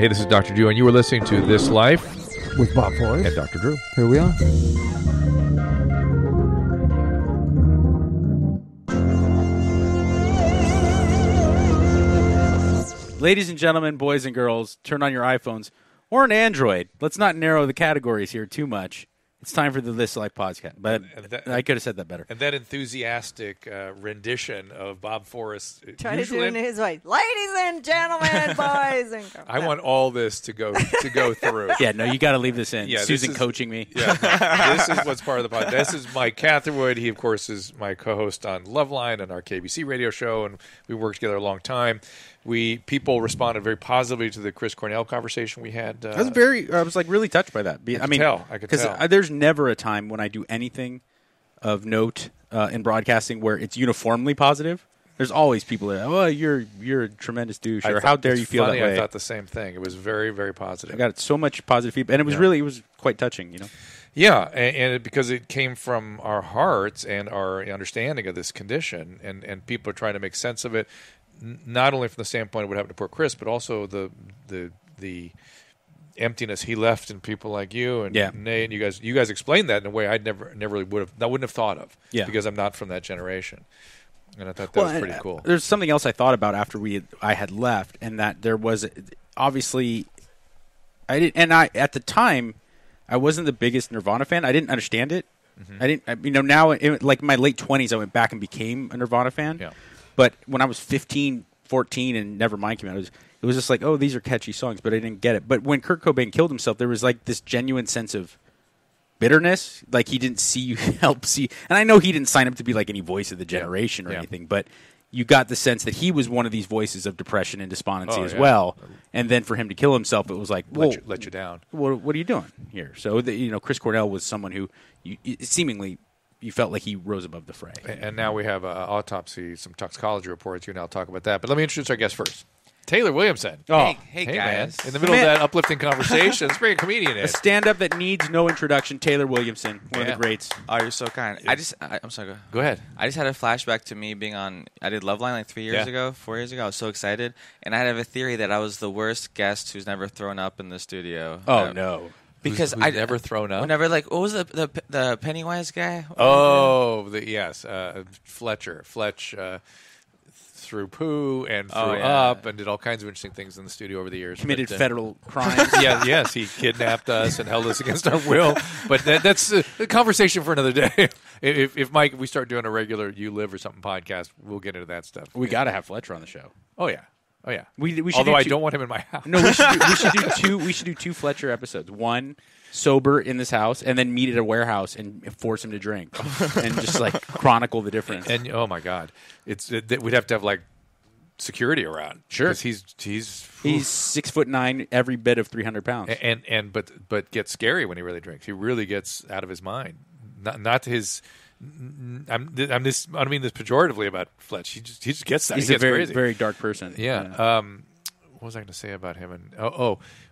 Hey, this is Dr. Drew, and you were listening to This Life with Bob Forrest and Dr. Drew. Here we are. Ladies and gentlemen, boys and girls, turn on your iPhones or an Android. Let's not narrow the categories here too much. It's time for the This Life podcast. But I could have said that better. And that enthusiastic rendition of Bob Forrest. Try to do it in his way. Ladies and gentlemen, boys and girls. I want all this to go through. Yeah, no, you got to leave this in. Yeah, Susan coaching me. Yeah, this is what's part of the podcast. This is Mike Catherwood. He, of course, is my co-host on Loveline and our KABC radio show, and we worked together a long time. People responded very positively to the Chris Cornell conversation we had. I was like really touched by that. I could tell. Because there's never a time when I do anything of note in broadcasting where it's uniformly positive. There's always people that, oh, you're a tremendous douche, or how dare you feel that way. I thought the same thing. It was very, very positive. I got so much positive feedback, and it was quite touching, you know. Yeah, and because it came from our hearts and our understanding of this condition, and people are trying to make sense of it. Not only from the standpoint of what happened to poor Chris, but also the emptiness he left in people like you and Nate and you guys explained that in a way I wouldn't have thought of because I'm not from that generation, and I thought that was pretty cool. There's something else I thought about after I had left, and that there was obviously at the time I wasn't the biggest Nirvana fan. I didn't understand it. Mm-hmm. Now like my late 20s I went back and became a Nirvana fan. Yeah. But when I was 15, 14, and Nevermind came out, it was just like, oh, these are catchy songs, but I didn't get it. But when Kurt Cobain killed himself, there was like this genuine sense of bitterness, like he didn't help see. And I know he didn't sign up to be like any voice of the generation or anything, but you got the sense that he was one of these voices of depression and despondency as well. And then for him to kill himself, it was like, let you down. What are you doing here? So Chris Cornell was someone who seemingly. You felt like he rose above the fray. And now we have autopsy, some toxicology reports. You and I'll talk about that. But let me introduce our guest first. Taylor Williamson. Oh, hey guys. Man. In the middle of that uplifting conversation, let's bring a comedian in. A stand-up that needs no introduction, Taylor Williamson, one of the greats. Oh, you're so kind. I'm sorry. Go ahead. I just had a flashback to me being on, I did Loveline like 4 years ago. I was so excited. And I have a theory that I was the worst guest who's never thrown up in the studio. Oh, no. Because who's never thrown up. Whenever, like, what was the Pennywise guy? Fletch threw poo and threw up and did all kinds of interesting things in the studio over the years. Committed federal crimes. Yes, he kidnapped us and held us against our will. But that's a conversation for another day. If Mike, we start doing a regular You Live or something podcast, we'll get into that stuff. We got to have Fletcher on the show. Oh yeah. We should Although I don't want him in my house. No, we should do two Fletcher episodes. One sober in this house, and then meet at a warehouse and force him to drink, and just like chronicle the difference. And oh my God, we'd have to have like security around. Sure, because he's 6'9", every bit of 300 pounds, but gets scary when he really drinks. He really gets out of his mind. Not his. I don't mean this pejoratively about Fletch. He just gets that. He's he a gets very crazy. very dark person. Yeah. What was I going to say about him? And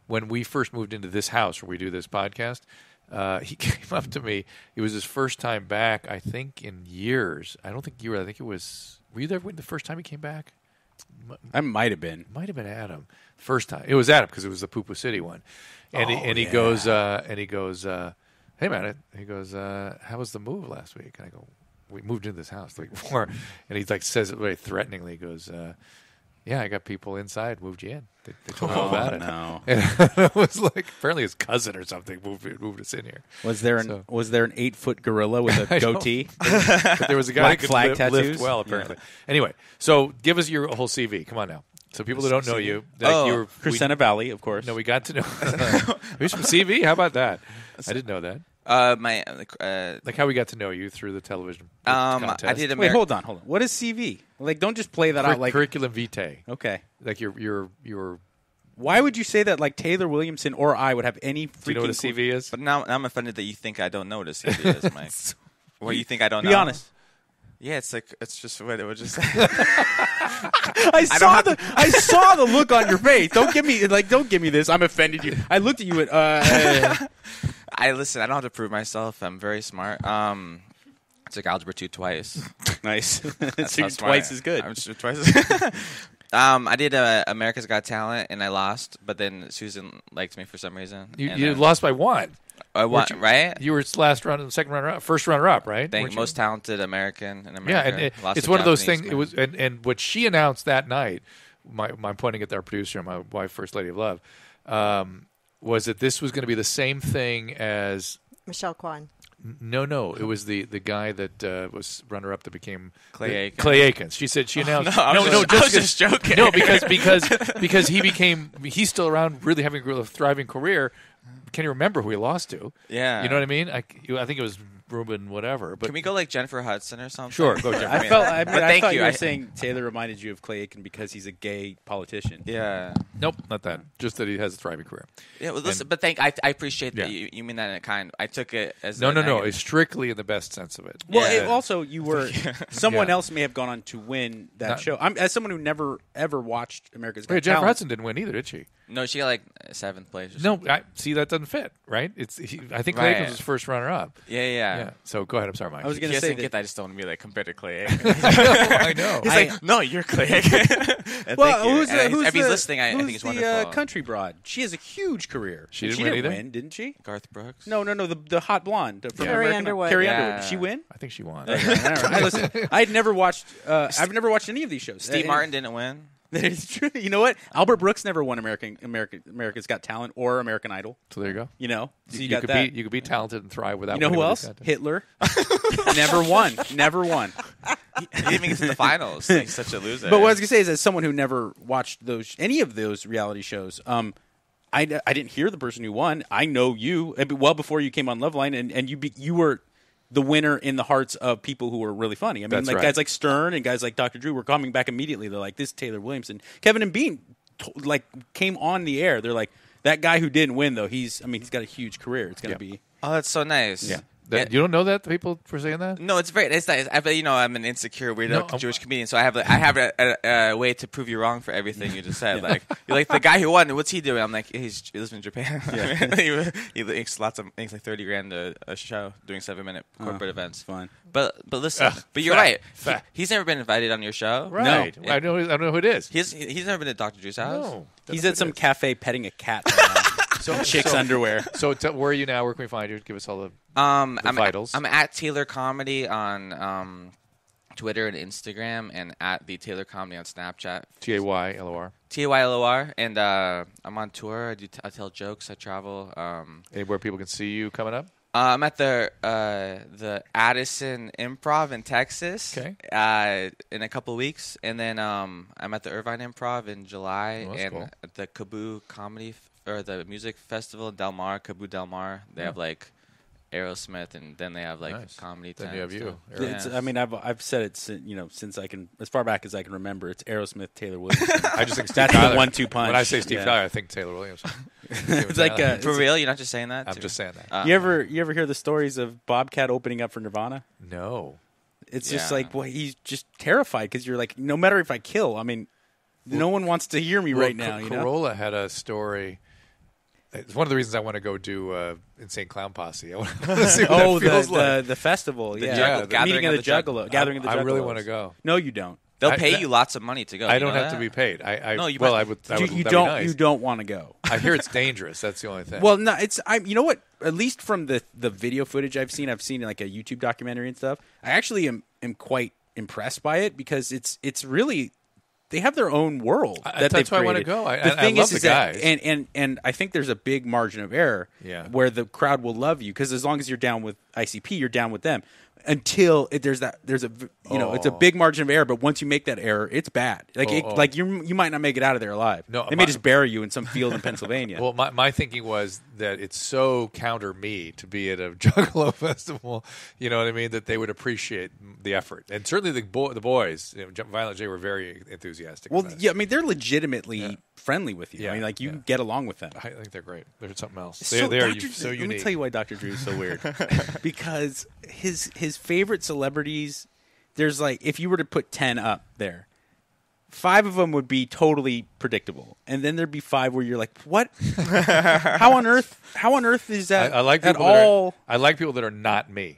when we first moved into this house where we do this podcast, he came up to me. It was his first time back, I think, in years. I don't think you were. I think it was. Were you there the first time he came back? I might have been. Might have been Adam. First time. It was Adam because it was the Poo Poo City one. And he goes. Hey man, he goes, how was the move last week? And I go, we moved into this house the week before. And he like says it very threateningly. He goes, yeah, I got people inside, moved you in. They told me all about it. No. And it was like apparently his cousin or something moved us in here. Was there an 8-foot gorilla with a goatee? But there was a guy who could lift well apparently. Yeah. Anyway, so give us your whole CV. Come on now. So people that don't know you, Crescenta Valley, of course. No, we got to know. Here's some CV. How about that? I didn't know that. Like how we got to know you through the television contest. I did. Wait, hold on. What is CV? Like, don't just play that out like curriculum vitae. Okay. Like your. Why would you say that? Like Taylor Williamson or I would have any freaking? Do you know what a CV is? But now I'm offended that you think I don't know what a CV is, Mike. What you think I don't know? Be honest. Yeah, it's just what it would just. I saw the look on your face. Don't give me this. I'm offended you. I looked at you at. Listen. I don't have to prove myself. I'm very smart. I took algebra 2 twice. Nice. That's So how twice as good. I'm twice as good. I did America's Got Talent, and I lost. But then Susan liked me for some reason. You lost by one. I won, right? You were last round, second runner up, first runner up, right? Most talented American in America. Yeah, and it's one of those things. It was, and what she announced that night. My pointing at our producer, my wife, First Lady of Love, was that this was going to be the same thing as Michelle Kwan. No, it was the guy that was runner up that became Clay Akins. She said she announced. I was just joking. No, because he's still around, really having a thriving career. Can you remember who he lost to? Yeah, you know what I mean. I think it was Ruben, whatever. But can we go like Jennifer Hudson or something? Sure, go Jennifer. I thought you were saying Taylor reminded you of Clay Aiken because he's a gay politician. Yeah. Nope, not that. Just that he has a thriving career. Yeah, well, listen, but I appreciate that you mean that in a kind. I took it as no. It's strictly in the best sense of it. Well, also you were someone else may have gone on to win that show. As someone who never ever watched America's Got Talent. Jennifer Hudson didn't win either, did she? No, she got like 7th place. Or something. No, see that doesn't fit, right? I think Clay Aiken was first runner up. Yeah. So go ahead. I'm sorry, Mike. I was going to say that I just don't want to be like compared to Clay Aiken. I know. He's like, no, you're Clay Aiken. Well, if he's listening, I think it's wonderful. Country broad. She has a huge career. She didn't win, didn't she? Garth Brooks. No. The hot blonde from Carrie Underwood. Carrie Underwood. Did she win? I think she won. Listen, I've never watched any of these shows. Steve Martin didn't win. It's true. You know what? Albert Brooks never won America's Got Talent or American Idol. So there you go. You know, so you could be talented and thrive without. You know who else? Hitler. Never won. He didn't even get to the finals. He's such a loser. But what I was gonna say is, as someone who never watched any of those reality shows, I didn't hear the person who won. I know you well before you came on Loveline, and you were the winner in the hearts of people who were really funny. I mean, guys like Stern and guys like Dr. Drew were coming back immediately. They're like, this is Taylor Williamson. Kevin and Bean came on the air. They're like, that guy who didn't win, though, he's got a huge career. It's going to be... Oh, that's so nice. Yeah. You don't know that, the people for saying that? No, it's nice. I'm an insecure, weirdo Jewish comedian, so I have a way to prove you wrong for everything you just said. Like, you're like, the guy who won, what's he doing? I'm like, he lives in Japan. Yeah. he makes like $30,000 a show doing 7-minute corporate events. Fun. But listen, you're right. He's never been invited on your show. Right. No. I don't know who it is. He's never been to Dr. Drew's house. No. He's at some cafe petting a cat. Chick's underwear. So where are you now? Where can we find you? Give us all the vitals. I'm at Taylor Comedy on Twitter and Instagram, and at the Taylor Comedy on Snapchat. TAYLOR. TAYLOR, and I'm on tour. I tell jokes. I travel. Where people can see you coming up? I'm at the Addison Improv in Texas. Okay. In a couple of weeks, and then I'm at the Irvine Improv in July, and cool. at the Kaboo Comedy or the Music Festival in Del Mar, Kaboo Del Mar. They have like Aerosmith, and then they have like comedy. Then you have you. I mean, I've said it since I can, as far back as I can remember. It's Aerosmith, Taylor Williamson. I just think that's Tyler. The 1-2 punch. When I say Steve Tyler, I think Taylor Williamson. It's like for real. You're not just saying that. I'm just saying that. You ever hear the stories of Bobcat opening up for Nirvana? No. It's just like, well, he's just terrified because you're like, no matter if I kill, I mean, no one wants to hear me right now. Corolla had a story. It's one of the reasons I want to go do Insane Clown Posse. I want to see what that feels like. The festival, the Meeting of the Juggalo. Gathering of the Juggalos. I really want to go. No, you don't. They'll pay you lots of money to go. I don't have to be paid. No, you well, I would. You don't. Nice. You don't want to go. I hear it's dangerous. That's the only thing. Well, no, it's. You know what? At least from the video footage I've seen like a YouTube documentary and stuff. I actually am quite impressed by it because it's really. They have their own world that that's why I want to go. The thing I love is the guys. and I think there's a big margin of error where the crowd will love you because as long as you're down with ICP, you're down with them. Until there's a big margin of error, but once you make that error, it's bad. Like you might not make it out of there alive. No, they may just bury you in some field in Pennsylvania. Well, my thinking was that it's so counter me to be at a Juggalo festival. You know what I mean? That they would appreciate the effort, and certainly the boys, Violent J, were very enthusiastic. Well, yeah, I mean they're legitimately friendly with you. I mean, like you get along with them. I think they're great. They're something else. So they're Dr. so unique. Let me tell you why Dr. Drew is so weird. Because his favorite celebrities, there's like if you were to put 10 up there, 5 of them would be totally predictable, and then there'd be 5 where you're like, what? How on earth is that? I like people I like people that are not me.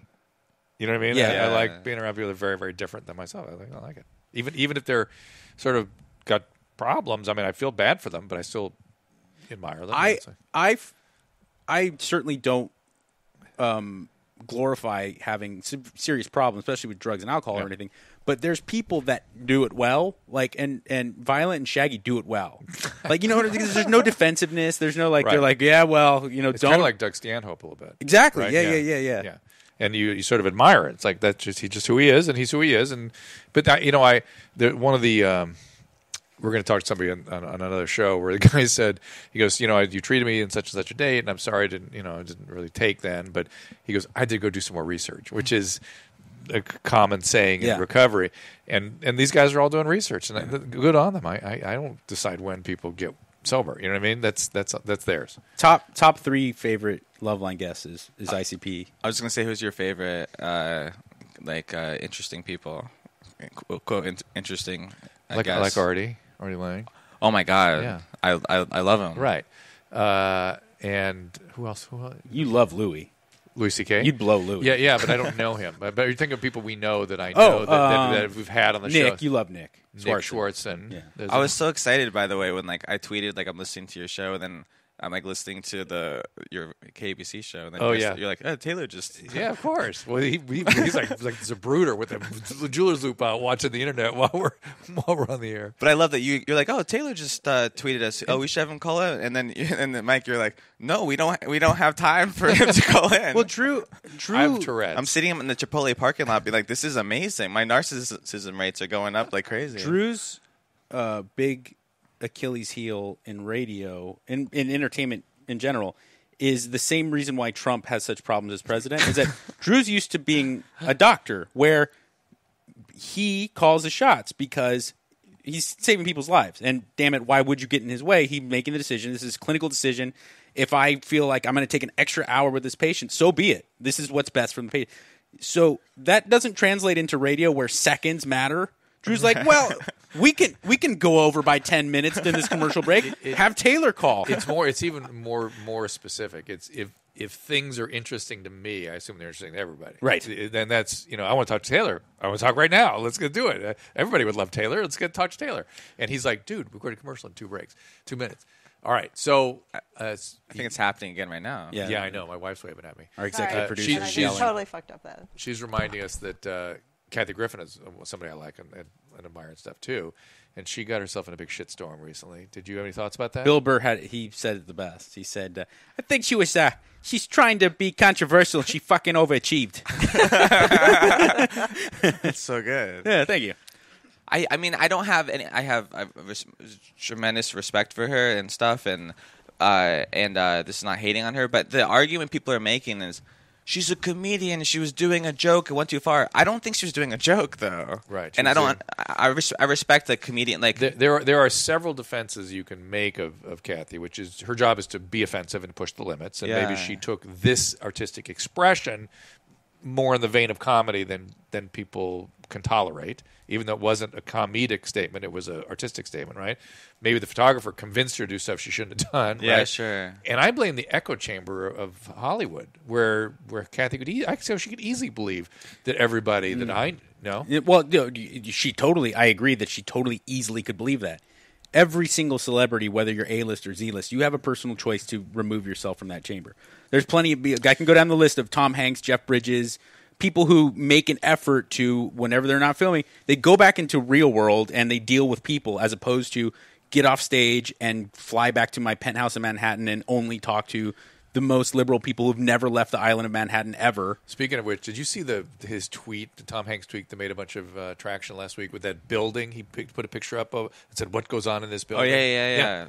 You know what I mean? Yeah. I like being around people that are very, very different than myself. I like it. Even if they're sort of got problems. I mean, I feel bad for them, but I still admire them. I certainly don't glorify having serious problems, especially with drugs and alcohol or anything. But there's people that do it well, like and Violent and Shaggy do it well. Like, you know, there's no defensiveness. There's no like they're like, yeah, well, you know, it's kind of like Doug Stanhope a little bit. Exactly. Right? Yeah. And you sort of admire it. It's like he's just who he is, and he's who he is. But one of the we're going to talk to somebody on another show where the guy said, he goes, you know, you treated me in such and such a date, and I'm sorry I didn't really take then, but he goes, I did go do some more research, which is a common saying in recovery, and these guys are all doing research, and good on them. I don't decide when people get sober. You know what I mean? That's theirs. Top 3 favorite Loveline guests is ICP. I was going to say, who's your favorite interesting people? Quote interesting. Like Artie Lang. Oh my God! Yeah, I love him. Right. And who else? You love Louis C.K.? You'd blow Louis. Yeah, but I don't know him. But you think of people we know that I know that we've had on the show. Nick, you love Nick Schwartzen. Yeah. I was so excited, by the way, when I tweeted I'm listening to your show, and then I'm listening to your KABC show, and then you're like, oh, Taylor just yeah, of course. Well, he's like Zapruder with the jeweler's loop out watching the internet while we're on the air. But I love that you're like, oh, Taylor just tweeted us. Oh, we should have him call in, and then Mike, you're like, no, we don't have time for him to call in. Well, Drew, I have Tourette's. I'm sitting in the Chipotle parking lot, be like, this is amazing. My narcissism rates are going up like crazy. Drew's big Achilles heel in radio in entertainment in general is the same reason why Trump has such problems as president, is that Drew's used to being a doctor where he calls the shots because he's saving people's lives, and damn it, why would you get in his way? He's making the decision. This is a clinical decision. If I feel like I'm going to take an extra hour with this patient, so be it. This is what's best for the patient. So that doesn't translate into radio where seconds matter. Drew's like, well, we can go over by 10 minutes in this commercial break. Have Taylor call. It's even more specific. It's if things are interesting to me, I assume they're interesting to everybody. Right. Then that's, I want to talk to Taylor. I want to talk right now. Let's go do it. Everybody would love Taylor. Let's get touch Taylor. And he's like, dude, we're going to commercial in 2 minutes. All right. So I think it's happening again right now. Yeah, I know. My wife's waving at me. Our executive producer. She's totally fucked up that. She's reminding us that Kathy Griffin is somebody I like and admire and stuff too, and she got herself in a big shitstorm recently. Did you have any thoughts about that? Bill Burr he said it the best. He said, "I think she's trying to be controversial. She fucking overachieved." That's so good. Yeah, thank you. I mean, I don't have any. I have tremendous respect for her and stuff, and this is not hating on her, but the argument people are making is, she's a comedian. She was doing a joke. It went too far. I don't think she was doing a joke, though. Right. And I respect a comedian. Like there are several defenses you can make of Kathy, which is her job is to be offensive and push the limits. And maybe she took this artistic expression more in the vein of comedy than people can tolerate, even though it wasn't a comedic statement. It was an artistic statement, right? Maybe the photographer convinced her to do stuff she shouldn't have done. Yeah, right? sure. And I blame the echo chamber of Hollywood, where Kathy she could easily believe that everybody that I know. Well, I agree that she totally easily could believe that. Every single celebrity, whether you're A-list or Z-list, you have a personal choice to remove yourself from that chamber. There's plenty of... I can go down the list of Tom Hanks, Jeff Bridges, people who make an effort to, whenever they're not filming, they go back into real world and they deal with people as opposed to get off stage and fly back to my penthouse in Manhattan and only talk to the most liberal people who've never left the island of Manhattan ever. Speaking of which, did you see his tweet, the Tom Hanks tweet that made a bunch of traction last week with that building? He put a picture up of and said, "What goes on in this building?" Oh yeah.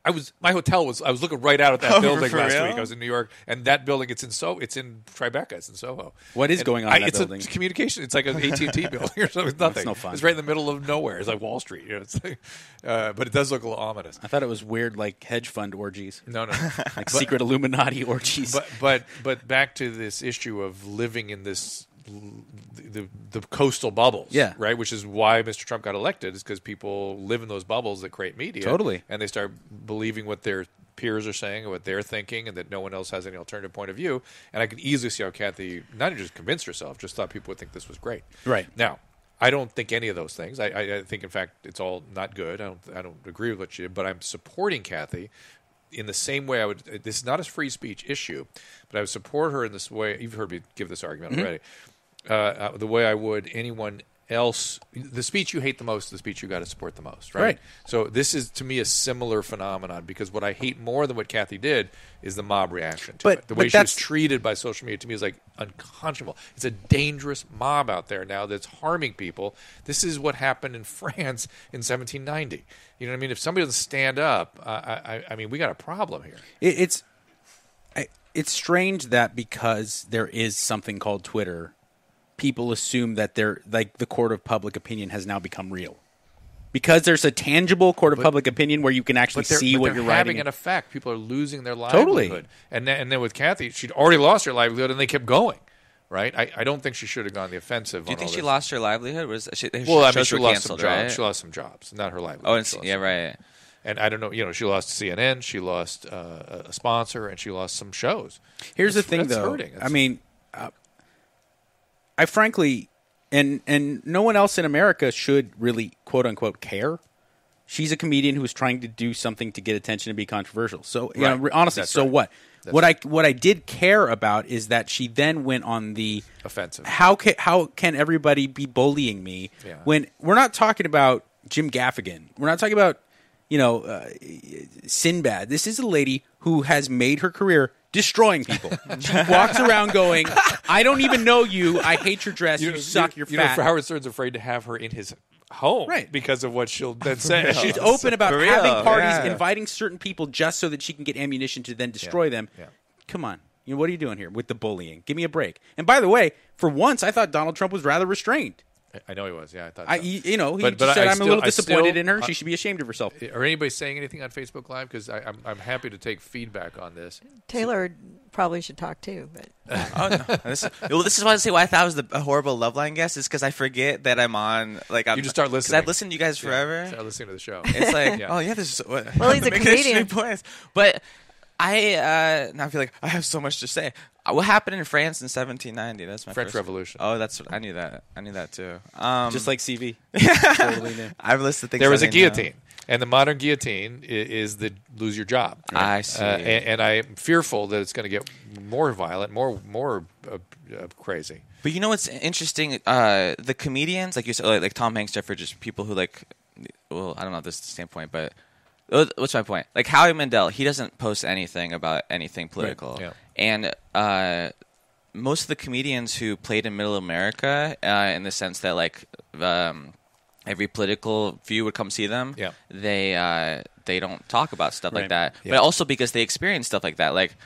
I was looking right out at that building last real? week. I was in New York, and that building it's in Tribeca. It's in Soho. What is going on in that building? It's a communication. It's like an AT&T building or something. It's nothing. It's no fun. It's right in the middle of nowhere. It's like Wall Street. It's like, but it does look a little ominous. I thought it was weird, like hedge fund orgies. No. Like secret Illuminati orgies. But back to this issue of living in this the coastal bubbles, right? Which is why Mr. Trump got elected, is because people live in those bubbles that create media, totally, and they start believing what their peers are saying and what they're thinking, and that no one else has any alternative point of view. And I could easily see how Kathy not just convinced herself, just thought people would think this was great. Right now, I don't think any of those things. I think, in fact, it's all not good. I don't agree with what she did, but I'm supporting Kathy in the same way I would. This is not a free speech issue, but I would support her in this way. You've heard me give this argument already. The way I would anyone else. The speech you hate the most is the speech you got to support the most, right? So this is, to me, a similar phenomenon, because what I hate more than what Kathy did is the mob reaction to it. The way she was treated by social media, to me, is like unconscionable. It's a dangerous mob out there now that's harming people. This is what happened in France in 1790. You know what I mean? If somebody doesn't stand up, I mean, we got a problem here. It's strange that because there is something called Twitter, people assume that they're like the court of public opinion has now become real. Because there's a tangible court of public opinion where you can actually see what you're writing. Having an effect. People are losing their livelihood. Totally. And then with Kathy, she'd already lost her livelihood, and they kept going. Right? I don't think she should have gone the offensive. Do you think she lost her livelihood? She lost some jobs. Right? She lost some jobs, not her livelihood. Right. And I don't know. She lost CNN. She lost a sponsor, and she lost some shows. Here's the thing, though. Hurting. I mean, I frankly, and no one else in America should really, quote unquote, care. She's a comedian who's trying to do something to get attention and be controversial. So, honestly, That's so right. what? What I did care about is that she then went on the offensive. How can everybody be bullying me when we're not talking about Jim Gaffigan? We're not talking about Sinbad. This is a lady who has made her career destroying people. She walks around going, "I don't even know you. I hate your dress. You suck. You're fat." Howard Stern's afraid to have her in his home, right? Because of what she'll then say. She's open about having parties, inviting certain people just so that she can get ammunition to then destroy them. Yeah. Come on, what are you doing here with the bullying? Give me a break. And by the way, for once, I thought Donald Trump was rather restrained. I know he was. Yeah, I thought so. He just said, "I'm a little disappointed in her. She should be ashamed of herself." Are anybody saying anything on Facebook Live? Because I'm happy to take feedback on this. Taylor probably should talk too. But this is why I say why I thought I was a horrible Loveline guest is because I forget that I'm on. You just start listening. Because I've listened to you guys forever. Start listening to the show. It's like, oh yeah, this is what. Well, he's a comedian. But I now feel like I have so much to say. What happened in France in 1790? That's my French Revolution. Oh, that's what I knew that. I knew that too. Just like CV. Totally new. I've listed things. There was a guillotine, and the modern guillotine is the lose your job. Right? I see. And I'm fearful that it's going to get more violent, more crazy. But you know what's interesting? The comedians, like you said, like Tom Hanks, Jeff Bridges, people who well, I don't know this standpoint, but. What's my point? Like Howie Mandel, he doesn't post anything about anything political. Right. Yeah. And most of the comedians who played in Middle America, in the sense that every political view would come see them, they don't talk about stuff like that. Yeah. But also because they experience stuff like that. Like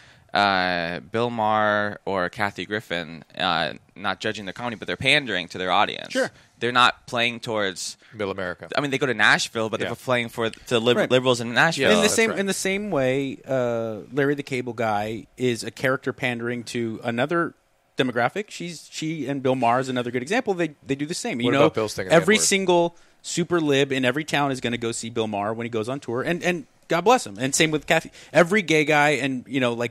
Bill Maher or Kathy Griffin, not judging their comedy, but they're pandering to their audience. Sure. They're not playing towards Middle America. I mean, they go to Nashville, but they're playing for the liberals in Nashville. In the same way, Larry the Cable Guy is a character pandering to another demographic. She and Bill Maher is another good example. They do the same. What about Bill's thing? Every single super lib in every town is going to go see Bill Maher when he goes on tour, and God bless him. And same with Kathy. Every gay guy and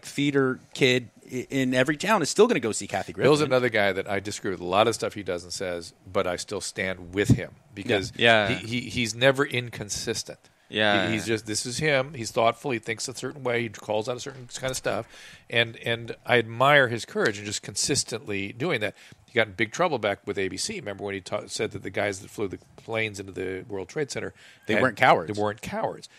theater kid in every town is still going to go see Kathy Griffin. Bill's another guy that I disagree with a lot of stuff he does and says, but I still stand with him because he's never inconsistent. Yeah, he's just, this is him. He's thoughtful. He thinks a certain way. He calls out a certain kind of stuff, and I admire his courage in just consistently doing that. He got in big trouble back with ABC. Remember when he said that the guys that flew the planes into the World Trade Center weren't cowards. They weren't cowards.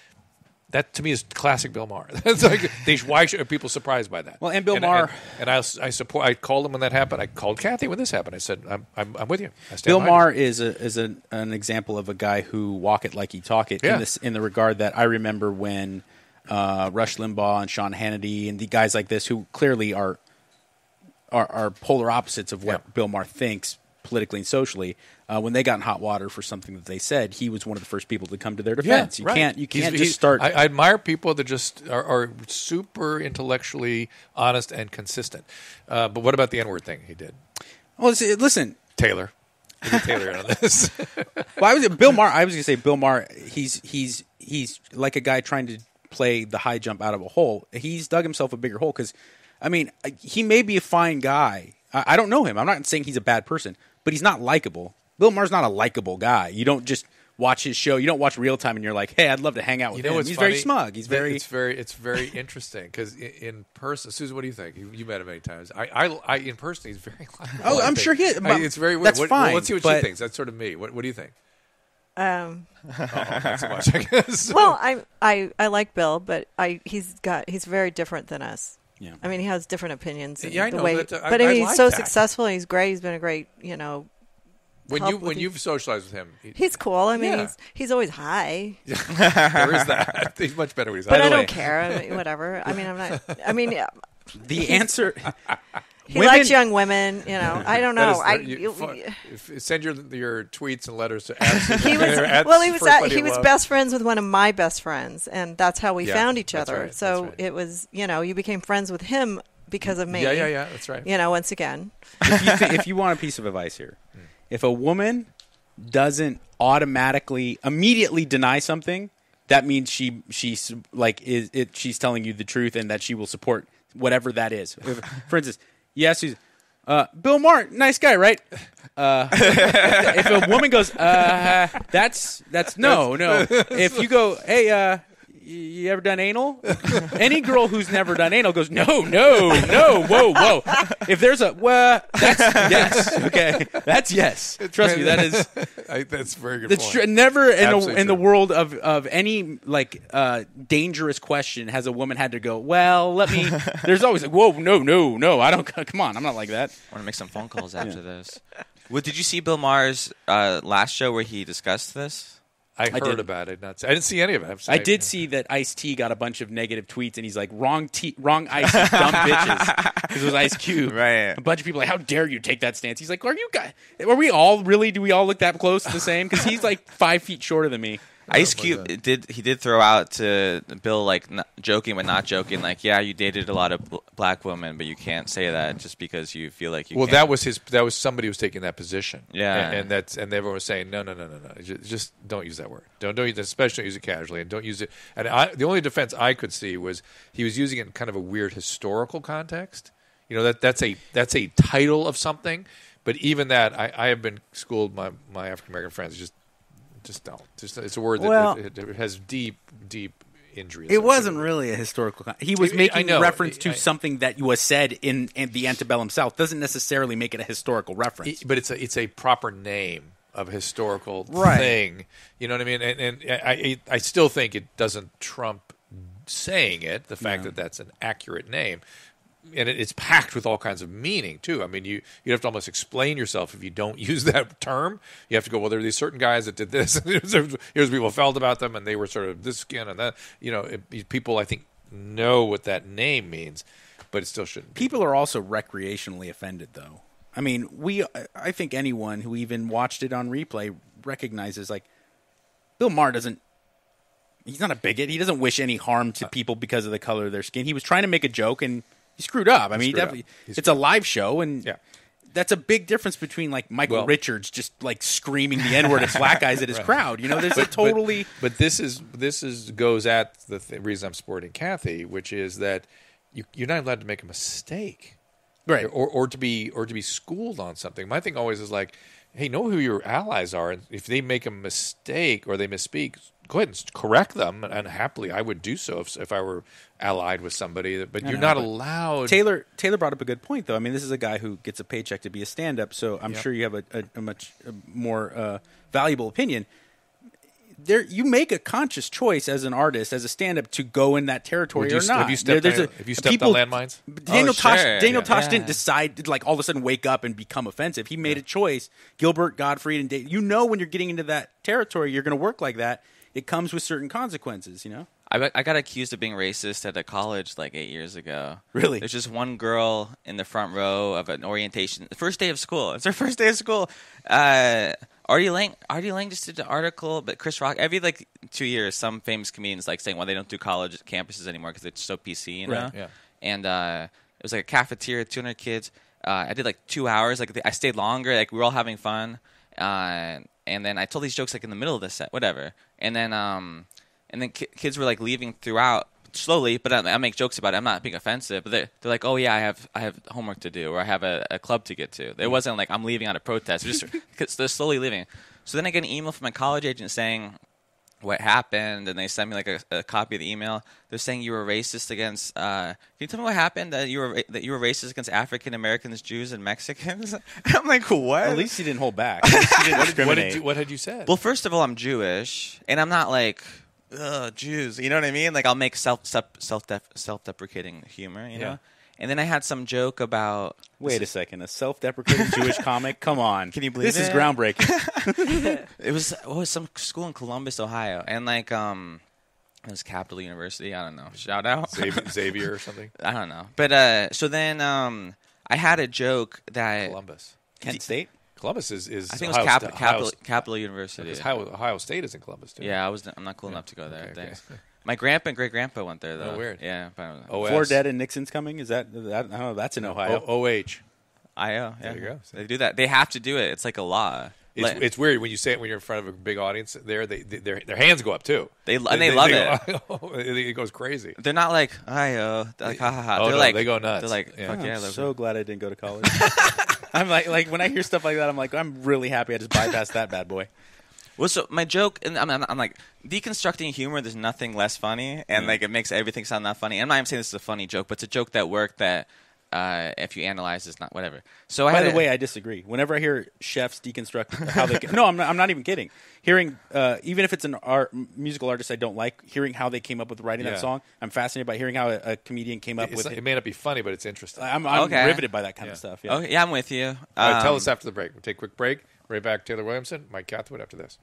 That to me is classic Bill Maher. That's like, why are people surprised by that? Well, and Bill Maher, and I support. I called him when that happened. I called Kathy when this happened. I said, "I'm with you." Bill Maher is an example of a guy who walk it like he talk it. Yeah. In the regard that I remember when Rush Limbaugh and Sean Hannity and the guys like this who clearly are polar opposites of what Bill Maher thinks politically and socially. When they got in hot water for something that they said, he was one of the first people to come to their defense. You can't just start. I admire people that just are super intellectually honest and consistent. But what about the N-word thing he did? Well, listen, Taylor on this. Well, Bill Maher. I was going to say Bill Maher. He's like a guy trying to play the high jump out of a hole. He's dug himself a bigger hole because, I mean, he may be a fine guy. I don't know him. I'm not saying he's a bad person, but he's not likable. Bill Maher's not a likable guy. You don't just watch his show. You don't watch Real Time and you're like, hey, I'd love to hang out with him. He's very smug. He's very. It's very interesting because in person, Susan, what do you think? You met him many times. I in person, he's very likable. Oh, I'm sure he is. It's very weird. That's fine. Well, let's see what she thinks. That's sort of me. What do you think? Not so much, I guess. Well, I like Bill, but he's very different than us. Yeah. I mean, he has different opinions. Yeah, I know. But he's like so that. successful. He's great. He's been a great, When you've socialized with him, he's cool. I mean, he's always high. there is that. He's much better when he's high. But I don't care. I mean, whatever. I mean, I'm not. I mean, the answer. He likes young women. I don't know. Send your tweets and letters to Absent. He was best friends with one of my best friends, and that's how we found each other. Right, so it was, you became friends with him because of me. Yeah, that's right. Once again. If you want a piece of advice here, if a woman doesn't immediately deny something, that means she's telling you the truth and that she will support whatever that is. For instance, yes, Bill Maher, nice guy, right? If a woman goes, that's no. If you go, hey, you ever done anal? Any girl who's never done anal goes, no, whoa. If there's that's yes, okay, that's yes. Trust me, that is. That's a very good point. Never in the world of any dangerous question has a woman had to go, well, let me. There's always whoa, no, I don't. Come on, I'm not like that. I want to make some phone calls after this. Well, did you see Bill Maher's last show where he discussed this? I heard about it. I didn't see any of it. I did see that Ice-T got a bunch of negative tweets, and he's like, wrong Ice, you dumb bitches. Because it was Ice Cube. Right. A bunch of people like, how dare you take that stance? He's like, do we all look that close to the same? Because he's like 5 feet shorter than me. Ice Cube did throw out to Bill, like, joking but not joking, like, yeah, you dated a lot of black women, but you can't say that just because you feel like you Well, can't. that was somebody who was taking that position. Yeah. And everyone was saying, no. Just don't use that word. Don't use it, especially don't use it casually, and don't use it. And the only defense I could see was he was using it in kind of a weird historical context. That's a title of something, but even that, I have been schooled, my African American friends, just don't. It's a word that it has deep injury. It wasn't really a historical. He was making reference to something that was said in the antebellum South. Doesn't necessarily make it a historical reference. But it's a proper name of a historical thing. You know what I mean? And I still think it doesn't trump saying it. The fact that that's an accurate name. And it's packed with all kinds of meaning, too. I mean, you have to almost explain yourself if you don't use that term. You have to go, well, there are these certain guys that did this. Here's people felt about them, and they were sort of this skin and that. People, I think, know what that name means, but it still shouldn't be. People are also recreationally offended, though. I mean, I think anyone who even watched it on replay recognizes, like, Bill Maher he's not a bigot. He doesn't wish any harm to people because of the color of their skin. He was trying to make a joke, and he screwed up. I mean, it's a live show, and that's a big difference between like Michael Richards just like screaming the N-word at black guys at his crowd. There's a totally. But this goes at the reason I'm supporting Kathy, which is that you're not allowed to make a mistake, right? Or to be schooled on something. My thing always is like, hey, know who your allies are, and if they make a mistake or they misspeak, go ahead and correct them, and happily I would do so if I were allied with somebody. But you're not allowed. Taylor brought up a good point, though. I mean, this is a guy who gets a paycheck to be a stand-up, so I'm sure you have a much more valuable opinion. You make a conscious choice as an artist, as a stand-up, to go in that territory or not. Have you stepped on landmines? Daniel Tosh didn't decide to like all of a sudden wake up and become offensive. He made a choice. Gilbert, Gottfried, and Dave. When you're getting into that territory, you're going to work like that. It comes with certain consequences, I got accused of being racist at a college like 8 years ago. Really? There's just one girl in the front row of an orientation. The first day of school. It's her first day of school. Artie Lang just did an article, but Chris Rock, every 2 years, some famous comedians saying why they don't do college campuses anymore because it's so PC, Right. Yeah. And it was like a cafeteria, 200 kids. I did 2 hours. I stayed longer. We were all having fun. And then I told these jokes in the middle of the set, whatever. And then kids were leaving throughout slowly, but I make jokes about it. I'm not being offensive, but they're like, oh yeah, I have homework to do, or I have a club to get to. It wasn't like I'm leaving on a protest. They're slowly leaving. So then I get an email from my college agent saying what happened, and they sent me like a copy of the email. They're saying you were racist against. Can you tell me what happened? That you were racist against African Americans, Jews, and Mexicans? I'm like, what? At least he didn't hold back. He didn't discriminate. What had you said? Well, first of all, I'm Jewish, and I'm not like, ugh, Jews. You know what I mean? Like I'll make self-deprecating humor. You know. And then I had some joke about... Wait a second. A self-deprecating Jewish comic? Come on. Can you believe it? This is groundbreaking. It was some school in Columbus, Ohio. And like, it was Capital University. I don't know. Shout out. Xavier or something? I don't know. But so then I had a joke that... Columbus. Kent State? Columbus is I think it was Capital University. Ohio State is in Columbus, too. Yeah, I'm not cool enough to go there. Okay, thanks. Okay. My grandpa and great-grandpa went there, though. Oh, weird. Yeah. Florida and Nixon's coming? Is that I don't know. That's in Ohio. OH. I-O, yeah. There you go. They do that. They have to do it. It's like a law. It's weird when you say it when you're in front of a big audience. Their hands go up, too. They love it. It goes crazy. They're not like, I-O. Like, ha, ha, ha. They're like, they go nuts. They're like, fuck yeah. I'm so glad I didn't go to college. I'm like when I hear stuff like that, I'm like, I'm really happy I just bypassed that bad boy. Well, so my joke, and I'm like, deconstructing humor, there's nothing less funny, and like it makes everything sound not funny. I'm not even saying this is a funny joke, but it's a joke that worked that if you analyze it's not whatever. So by the way, I disagree. Whenever I hear chefs deconstruct how they no, I'm not even kidding. Hearing even if it's an musical artist I don't like, hearing how they came up with writing that song, I'm fascinated by hearing how a comedian came up with it. It may not be funny, but it's interesting. I'm riveted by that kind of stuff. Yeah. Okay, yeah, I'm with you. All right, tell us after the break. We'll take a quick break. Right back, Taylor Williamson, Mike Catherwood after this.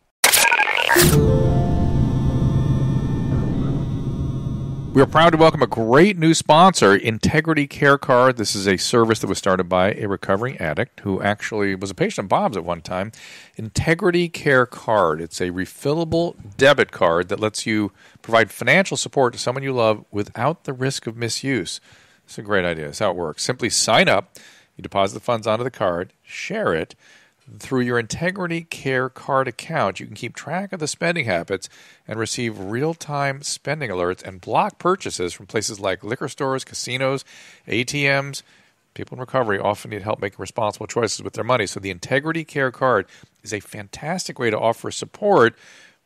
We are proud to welcome a great new sponsor, Integrity Care Card. This is a service that was started by a recovering addict who actually was a patient of Bob's at one time. Integrity Care Card. It's a refillable debit card that lets you provide financial support to someone you love without the risk of misuse. It's a great idea. That's how it works. Simply sign up. You deposit the funds onto the card, share it. Through your Integrity Care Card account, you can keep track of the spending habits and receive real-time spending alerts and block purchases from places like liquor stores, casinos, ATMs. People in recovery often need help making responsible choices with their money, so the Integrity Care Card is a fantastic way to offer support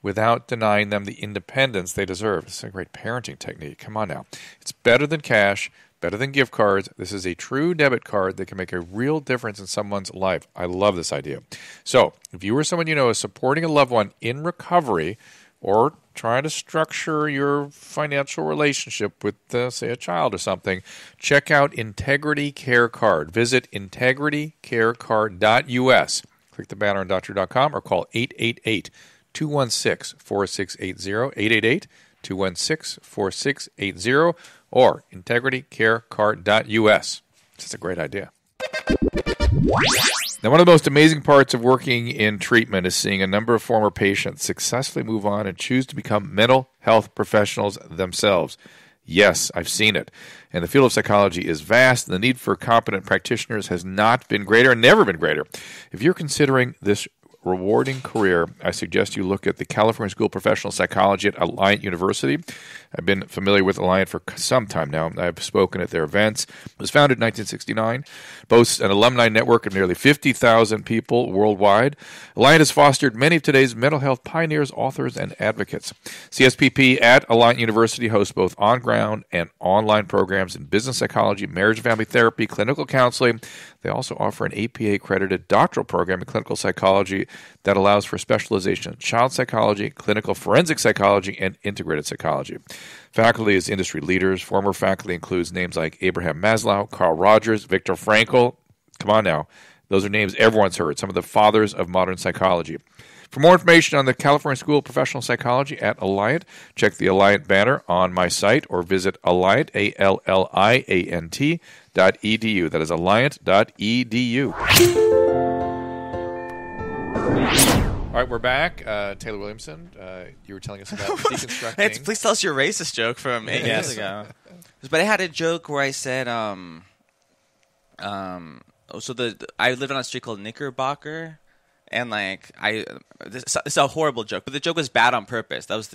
without denying them the independence they deserve. It's a great parenting technique. Come on now. It's better than cash. Better than gift cards. This is a true debit card that can make a real difference in someone's life. I love this idea. So, if you or someone you know is supporting a loved one in recovery or trying to structure your financial relationship with, say, a child or something, check out Integrity Care Card. Visit integritycarecard.us. Click the banner on doctor.com or call 888-216-4680, 888-216-4680, or integritycarecard.us. This is a great idea. Now, one of the most amazing parts of working in treatment is seeing a number of former patients successfully move on and choose to become mental health professionals themselves. Yes, I've seen it. And the field of psychology is vast, and the need for competent practitioners has not been greater and never been greater. If you're considering this rewarding career, I suggest you look at the California School of Professional Psychology at Alliant University. I've been familiar with Alliant for some time now. I've spoken at their events. It was founded in 1969, boasts an alumni network of nearly 50,000 people worldwide. Alliant has fostered many of today's mental health pioneers, authors, and advocates. CSPP at Alliant University hosts both on-ground and online programs in business psychology, marriage and family therapy, clinical counseling. They also offer an APA-accredited doctoral program in clinical psychology that allows for specialization in child psychology, clinical forensic psychology, and integrated psychology. Faculty is industry leaders. Former faculty includes names like Abraham Maslow, Carl Rogers, Viktor Frankl. Come on now. Those are names everyone's heard, some of the fathers of modern psychology. For more information on the California School of Professional Psychology at Alliant, check the Alliant banner on my site or visit Alliant, ALLIANT.edu. That is Alliant.edu. All right, we're back. Taylor Williamson, you were telling us about deconstructing. Hey, please tell us your racist joke from 8 years ago. But I had a joke where I said, I lived on a street called Knickerbocker, and like this is a horrible joke, but the joke was bad on purpose. That was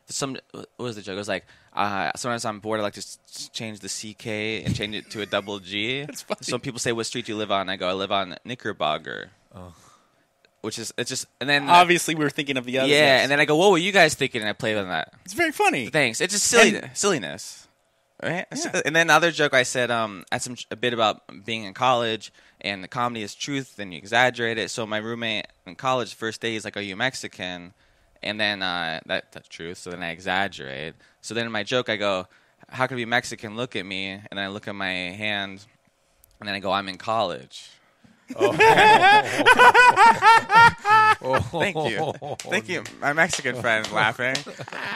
what was the joke? It was like, sometimes I'm bored. I like to change the CK and change it to a double G. That's funny. So when people say, what street do you live on? I go, I live on Knickerbocker. Oh. Which is, it's just, and then... Obviously, we were thinking of the other. Yeah, and then I go, what were you guys thinking? And I play on that. It's very funny. Thanks. It's just silliness. Right? Yeah. And then the other joke I said, a bit about being in college, and the comedy is truth, and you exaggerate it. So my roommate in college, first day, he's like, are you Mexican? And then that's truth, so then I exaggerate. So then in my joke, I go, how could I be Mexican? Look at me. And then I look at my hand, and then I go, I'm in college. Oh. Thank you. Thank you. My Mexican friend laughing.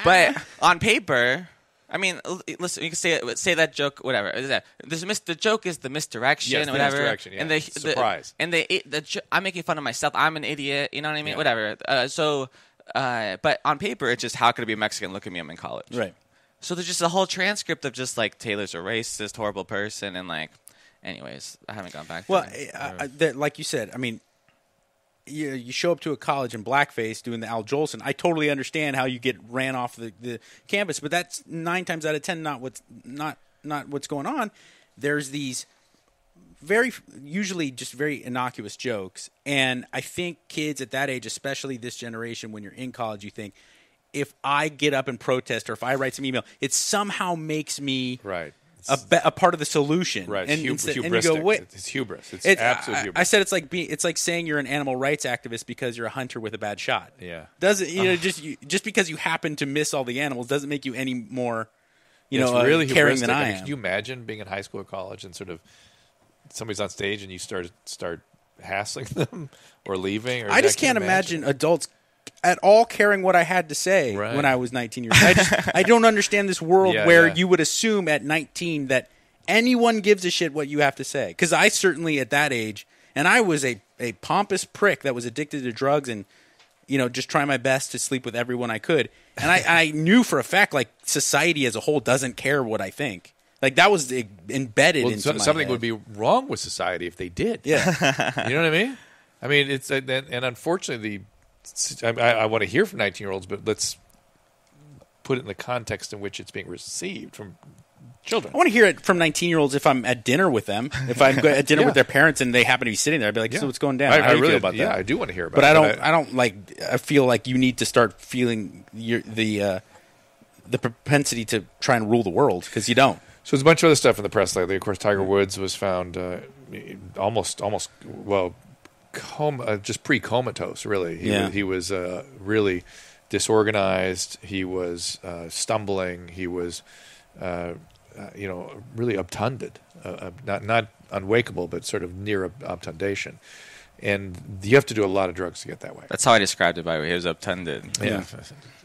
But on paper... I mean, listen. You can say that joke, whatever. The joke is the misdirection, yes, or whatever. Misdirection, yeah. And the surprise. I'm making fun of myself. I'm an idiot. You know what I mean? Yeah. Whatever. But on paper, it's just how could it be Mexican? Look at me, I'm in college. Right. So there's just a whole transcript of just like Taylor's a racist, horrible person, and like, anyways, I haven't gone back. Well, like you said, I mean. You show up to a college in blackface doing the Al Jolson. I totally understand how you get ran off the campus, but that's 9 times out of 10 not what's going on. There's these usually just very innocuous jokes, and I think kids at that age, especially this generation, when you're in college, you think if I get up and protest or if I write some email, it somehow makes me right. A part of the solution, right? And you go, wait, it's hubris. It's absolute hubris. I said it's like saying you're an animal rights activist because you're a hunter with a bad shot. Yeah, doesn't just because you happen to miss all the animals doesn't make you any more, really caring than I am. Can you imagine being in high school or college and sort of somebody's on stage and you start hassling them or leaving? Or I just can't imagine adults at all caring what I had to say when I was 19 years old. I don't understand this world where you would assume at 19 that anyone gives a shit what you have to say. Because I certainly at that age, and I was a pompous prick that was addicted to drugs and just trying my best to sleep with everyone I could. And I knew for a fact like society as a whole doesn't care what I think. Like that was embedded into my something head. would be wrong with society if they did. Yeah, you know what I mean? I mean it's and unfortunately I want to hear from 19-year-olds, but let's put it in the context in which it's being received from children. I want to hear it from 19-year-olds if I'm at dinner with them. If I'm at dinner with their parents and they happen to be sitting there, I'd be like, so what's going down? How do you feel about that? Yeah, I do want to hear about it. But I don't like, I feel like you need to start feeling the propensity to try and rule the world because you don't. So there's a bunch of other stuff in the press lately. Of course, Tiger Woods was found just pre-comatose, really. He was really disorganized. He was stumbling. He was, really obtunded, not unwakeable, but sort of near obtundation. And you have to do a lot of drugs to get that way. That's how I described it, by the way. He was obtunded. Yeah,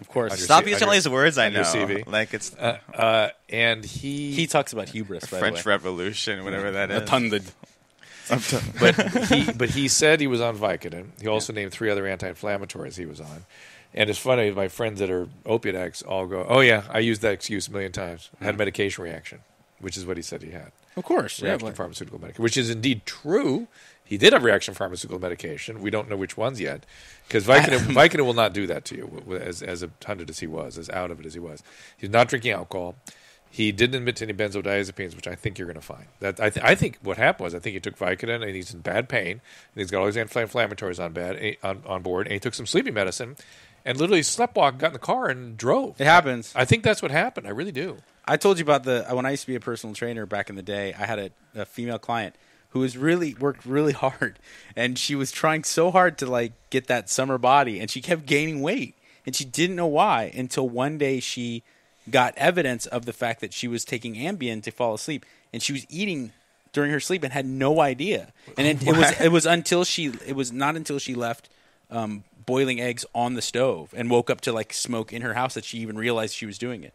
of course. Stop using all these words I know. CV. Like it's and he talks about hubris. By French the way. Revolution, whatever that is. Obtunded. but he said he was on Vicodin. He also named 3 other anti-inflammatories he was on. And it's funny, my friends that are opiate addicts all go, oh yeah, I used that excuse a million times. I had a medication reaction, which is what he said he had. Of course. Reaction to pharmaceutical medication, which is indeed true. He did have a reaction to pharmaceutical medication. We don't know which ones yet. Because Vicodin will not do that to you, as obtunded as he was, as out of it as he was. He's not drinking alcohol. He didn't admit to any benzodiazepines, which I think you're going to find. That I think what happened was I think he took Vicodin and he's in bad pain and he's got all these anti-inflammatories on board and he took some sleeping medicine and literally sleptwalked, got in the car and drove. It happens. I think that's what happened. I really do. I told you about when I used to be a personal trainer back in the day. I had a female client who worked really hard, and she was trying so hard to get that summer body, and she kept gaining weight, and she didn't know why until one day she got evidence of the fact that she was taking Ambien to fall asleep, and she was eating during her sleep and had no idea. And it was not until she left boiling eggs on the stove and woke up to smoke in her house that she even realized she was doing it.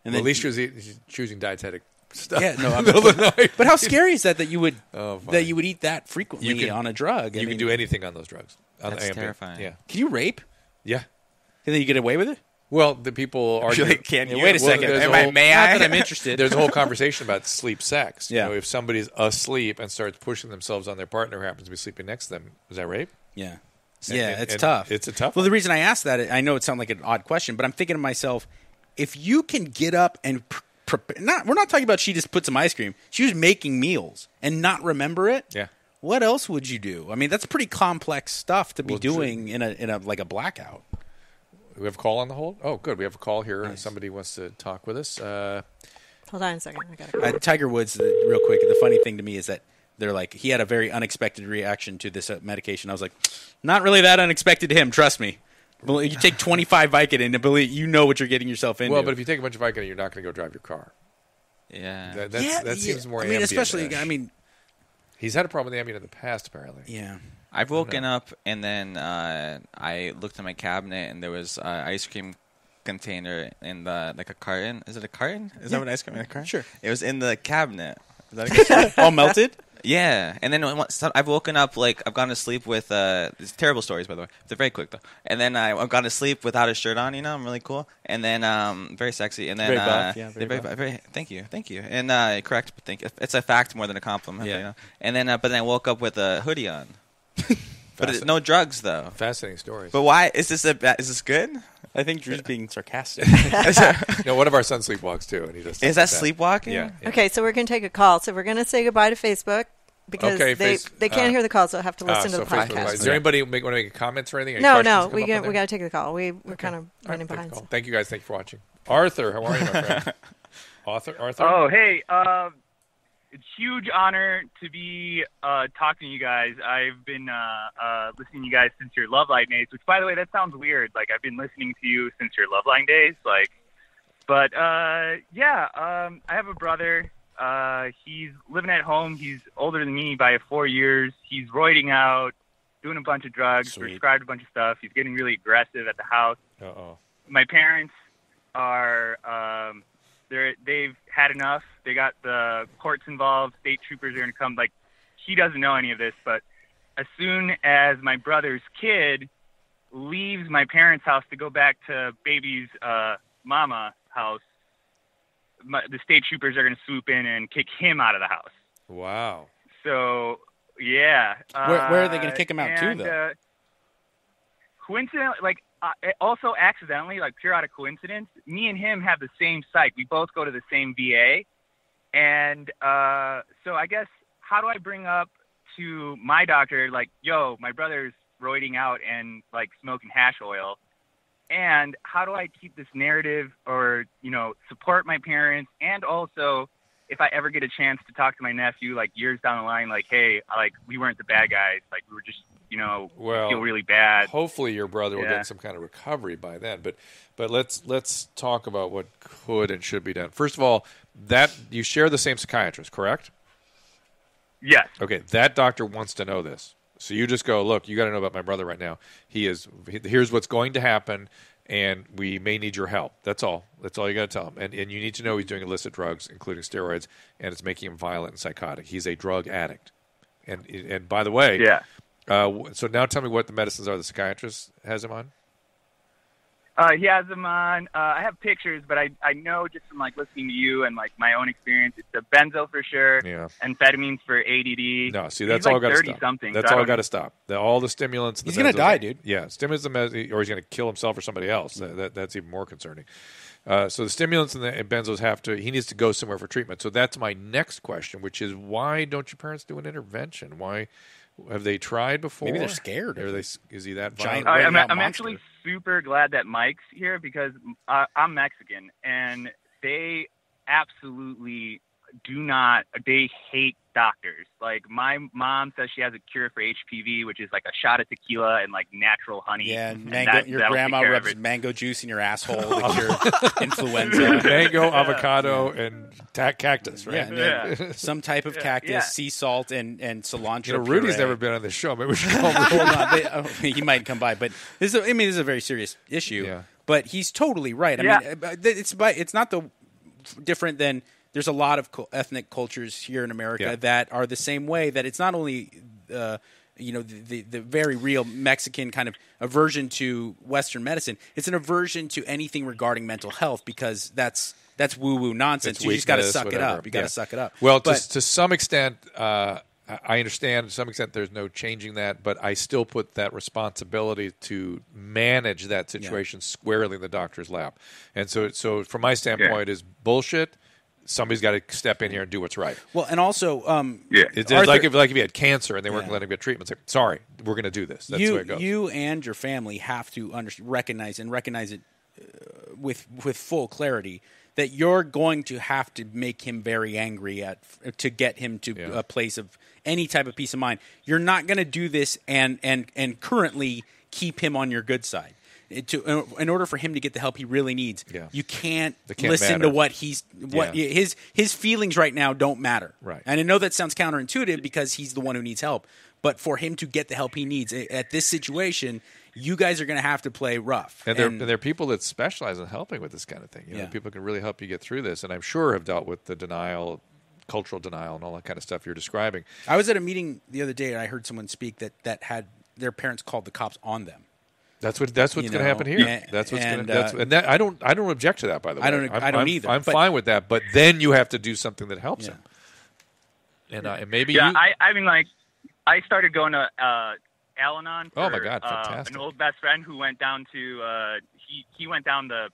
And at least she was choosing dietetic stuff. Yeah, no. But how scary is that you would eat that frequently on a drug? You can do anything on those drugs. That's terrifying. Yeah. Can you rape? Yeah. And then you get away with it? Well, the people argue. Can you? Wait a second. May I? Not that I'm interested. There's a whole conversation about sleep sex. Yeah. If somebody's asleep and starts pushing themselves on their partner who happens to be sleeping next to them, is that rape? Yeah. It's tough. It's a tough Well, one. the reason I asked that, I know it sounds like an odd question, but I'm thinking to myself, if you can get up and we're not talking about she just put some ice cream. She was making meals and not remember it. Yeah. What else would you do? I mean, that's pretty complex stuff to be doing in a like a blackout. We have a call on the hold? Oh, good. We have a call here. Nice. Somebody wants to talk with us. Hold on a second. I got it. Tiger Woods, real quick, the funny thing to me is that they're like, he had a very unexpected reaction to this medication. I was like, not really that unexpected to him, trust me. You take 25 Vicodin and believe you know what you're getting yourself into. Well, but if you take a bunch of Vicodin, you're not going to go drive your car. Yeah. That seems more I mean, ambient-ish. especially, He's had a problem with Ambien in the past, apparently. yeah. I've woken up and then I looked in my cabinet and there was ice cream container in like a carton. Is it a carton? Is that what ice cream in a carton? Sure. It was in the cabinet. Is that a good sign? All melted? Yeah, and then I've woken up like I've gone to sleep with it's terrible stories by the way. They're very quick though. And then I've gone to sleep without a shirt on. I'm really cool. And then very sexy. And then Very buff, yeah, very buff. very thank you. And correct, but it's a fact more than a compliment. Yeah. And then but then I woke up with a hoodie on. But no drugs though. Fascinating stories. But why is this good? I think Drew's being sarcastic. One of our sons sleepwalks too, and he just Is that sleepwalking? Yeah. Okay, so we're going to take a call. So we're going to say goodbye to Facebook because they can't hear the call, so have to listen to the podcast. Is there anybody want to make comments or anything? No, we got to take the call. We're kind of running behind. Thank you guys. Thank you for watching. Arthur, how are you, my friend? Arthur. Oh, hey. It's a huge honor to be talking to you guys. I've been listening to you guys since your Loveline days, which, by the way, that sounds weird. Like, I've been listening to you since your Loveline days. I have a brother. He's living at home. He's older than me by 4 years. He's roiding out, doing a bunch of drugs, prescribed a bunch of stuff. He's getting really aggressive at the house. Uh-oh. My parents are they've had enough. They got the courts involved. State troopers are going to come. Like, he doesn't know any of this, but as soon as my brother's kid leaves my parents' house to go back to baby's mama house, the state troopers are going to swoop in and kick him out of the house. Wow. So, yeah. Where are they going to kick him out to, though? Coincidentally, also accidentally, pure out of coincidence, me and him have the same psych. We both go to the same VA. And so I guess, how do I bring up to my doctor, yo, my brother's roiding out and, smoking hash oil? And how do I keep this narrative or, support my parents? And also, if I ever get a chance to talk to my nephew, years down the line, hey, we weren't the bad guys. We were just, feel really bad. Hopefully your brother will get some kind of recovery by then. But let's talk about what could and should be done. First of all, that you share the same psychiatrist, correct? Yes. Okay, that doctor wants to know this. So you just go, look, you got to know about my brother right now. Here's what's going to happen, and we may need your help. That's all. That's all you got to tell him. And you need to know he's doing illicit drugs, including steroids, and it's making him violent and psychotic. He's a drug addict. And by the way, so now tell me what the medicines are the psychiatrist has him on. He has them on. I have pictures, but I know just from listening to you and my own experience, it's the benzo for sure. Yeah. Amphetamines for ADD. No, see, that's all got to stop. Something, that's all got to stop. All the stimulants. He's going to die, dude. Yeah, stimulants, or he's going to kill himself or somebody else. That's even more concerning. So the stimulants and the benzos he needs to go somewhere for treatment. So that's my next question, which is why don't your parents do an intervention? Why? Have they tried before? Maybe they're scared. Is he that violent? I'm actually super glad that Mike's here because I'm Mexican, and they absolutely they hate doctors. My mom says she has a cure for HPV, which is a shot of tequila and your honey. Yeah, your grandma rubs mango juice in your asshole to cure influenza. Mango, avocado, and cactus, right? Yeah. Some type of cactus, sea salt, and cilantro. Rudy's never been on this show. Maybe we should call him. He might come by, but this is a very serious issue. Yeah. But he's totally right. I mean, it's not different than. There's a lot of ethnic cultures here in America that are the same way. That it's not only the very real Mexican kind of aversion to Western medicine. It's an aversion to anything regarding mental health because that's woo-woo nonsense. You just got to suck it up. You got to suck it up. Well, to some extent, I understand to some extent there's no changing that, but I still put that responsibility to manage that situation squarely in the doctor's lap. And so from my standpoint is bullshit. Somebody's got to step in here and do what's right. Well, and also, it's like if you had cancer and they weren't letting him get treatment. It's like, sorry, we're going to do this. That's the way it goes. You and your family have to recognize it with full clarity that you're going to have to make him very angry to get him to a place of any type of peace of mind. You're not going to do this and currently keep him on your good side. In order for him to get the help he really needs, you can't listen to what his feelings right now don't matter. Right. And I know that sounds counterintuitive because he's the one who needs help, but for him to get the help he needs at this situation, you guys are going to have to play rough. And there are people that specialize in helping with this kind of thing. People can really help you get through this, and I'm sure have dealt with the denial, cultural denial, and all that kind of stuff you're describing. I was at a meeting the other day, and I heard someone speak that had their parents called the cops on them. That's what's going to happen here. I don't object to that, by the way. I don't either. I'm fine with that, but then you have to do something that helps him. And maybe you. I mean, like, I started going to Al-Anon for my God, fantastic. an old best friend who went down to he went down the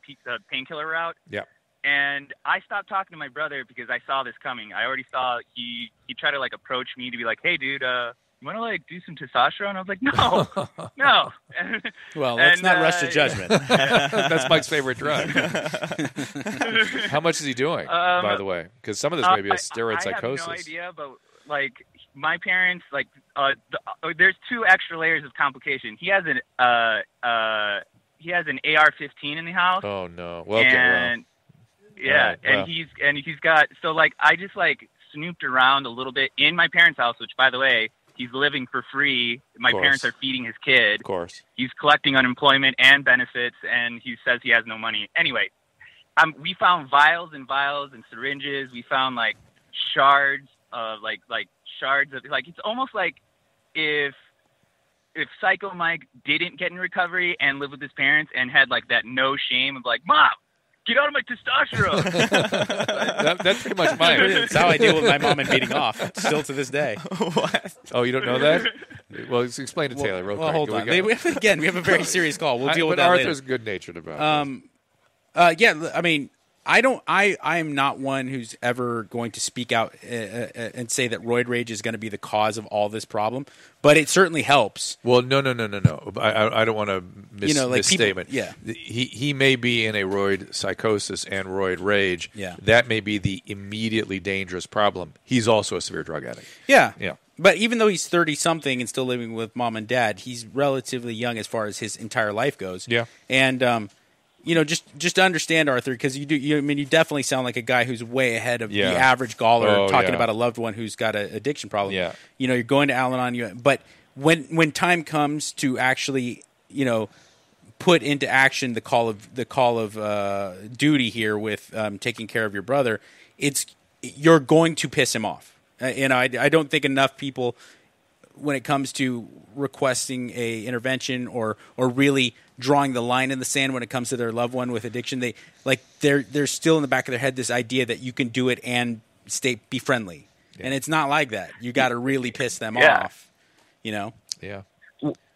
painkiller route. Yeah. And I stopped talking to my brother because I saw this coming. I already saw he tried to like approach me to be like, "Hey, dude, you want to like do some testosterone?" I was like, "No, no." Well, let's not rush to judgment. That's Mike's favorite drug. How much is he doing, by the way? Because some of this may be a steroid psychosis. I have no idea, but like my parents, like there's two extra layers of complication. He has an AR-15 in the house. Oh no! He's got so like I just like snooped around a little bit in my parents' house, which by the way, he's living for free. My parents are feeding his kid. Of course. He's collecting unemployment and benefits, and he says he has no money. Anyway, we found vials and vials and syringes. We found like shards of like shards of like it's almost like if Psycho Mike didn't get in recovery and live with his parents and had like that no shame of like, "Mom, get out of my testosterone." That's pretty much mine. That's how I deal with my mom and beating off, still to this day. What? Oh, you don't know that? Well, explain to Taylor real quick. Hold on. We have a very serious call. We'll deal with that Arthur's later. good-natured about it. Yeah, I mean, I am not one who's ever going to speak out and say that roid rage is going to be the cause of all this problem, but it certainly helps. Well, no. I don't want to misstatement. He may be in a roid psychosis and roid rage. Yeah. That may be the immediately dangerous problem. He's also a severe drug addict. Yeah. But even though he's 30-something and still living with mom and dad, he's relatively young as far as his entire life goes. Yeah. And just to understand, Arthur, because you definitely sound like a guy who's way ahead of the average galler talking about a loved one who's got an addiction problem. Yeah. You're going to Al-Anon, but when time comes to actually, put into action the call of duty here with taking care of your brother, you're going to piss him off. I don't think enough people, when it comes to requesting a intervention or really drawing the line in the sand when it comes to their loved one with addiction, they're still in the back of their head this idea that you can do it and be friendly, and it's not like that. You got to really piss them off, Yeah.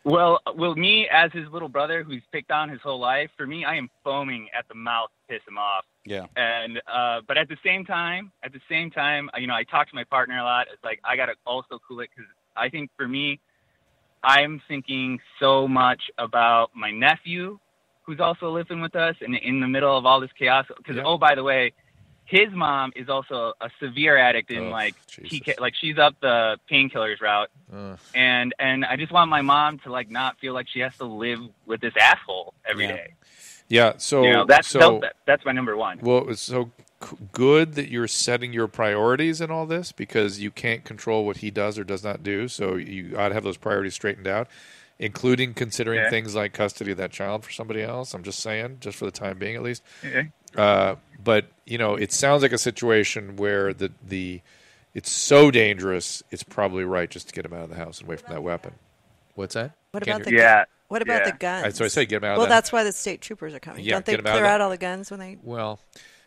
Well, me as his little brother who's picked on his whole life, for me, I am foaming at the mouth to piss him off. Yeah. And but at the same time, I talk to my partner a lot. It's like I got to also cool it because I think for me, I'm thinking so much about my nephew, who's also living with us, and in the middle of all this chaos. Because by the way, his mom is also a severe addict, and she's up the painkillers route. And I just want my mom to not feel like she has to live with this asshole every day. Yeah. So that's my number one. Well, it's so good that you're setting your priorities in all this, because you can't control what he does or does not do. So you ought to have those priorities straightened out, including considering things like custody of that child for somebody else. I'm just saying, just for the time being, at least. But it sounds like a situation where it's so dangerous. It's probably right just to get him out of the house and away from that weapon. What's that? What about the guns? So I say get him out of that. Well, that's why the state troopers are coming. Don't they clear out all the guns when they... Well,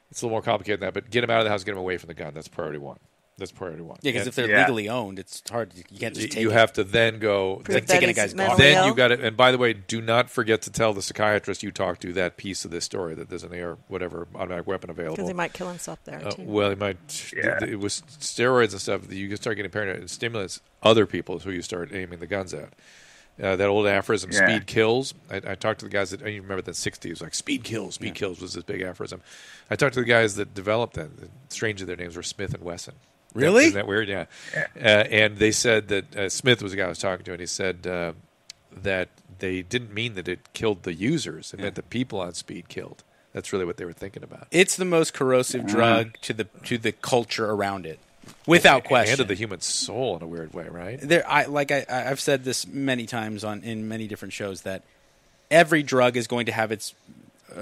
it's a little more complicated than that, but get him out of the house, get him away from the gun. That's priority one. That's priority one. Yeah, because if they're legally owned, it's hard. You can't just take You have to then go. Prove taking a guy's dog. Then you got it. And by the way, do not forget to tell the psychiatrist you talked to that piece of this story, that there's an automatic weapon available. Because he might kill himself there, too. Well, he might. It was steroids and stuff. You can start getting paranoid. And stimulants, other people who you start aiming the guns at. That old aphorism, speed kills. I talked to the guys that, I remember that 60s, like speed kills was this big aphorism. I talked to the guys that developed that. Strangely, their names were Smith and Wesson. Really? Isn't that weird? Yeah. And they said that Smith was the guy I was talking to, and he said that they didn't mean that it killed the users. It meant the people on speed killed. That's really what they were thinking about. It's the most corrosive drug to the culture around it, without question. And to the human soul in a weird way, right? I've said this many times in many different shows, that every drug is going to have its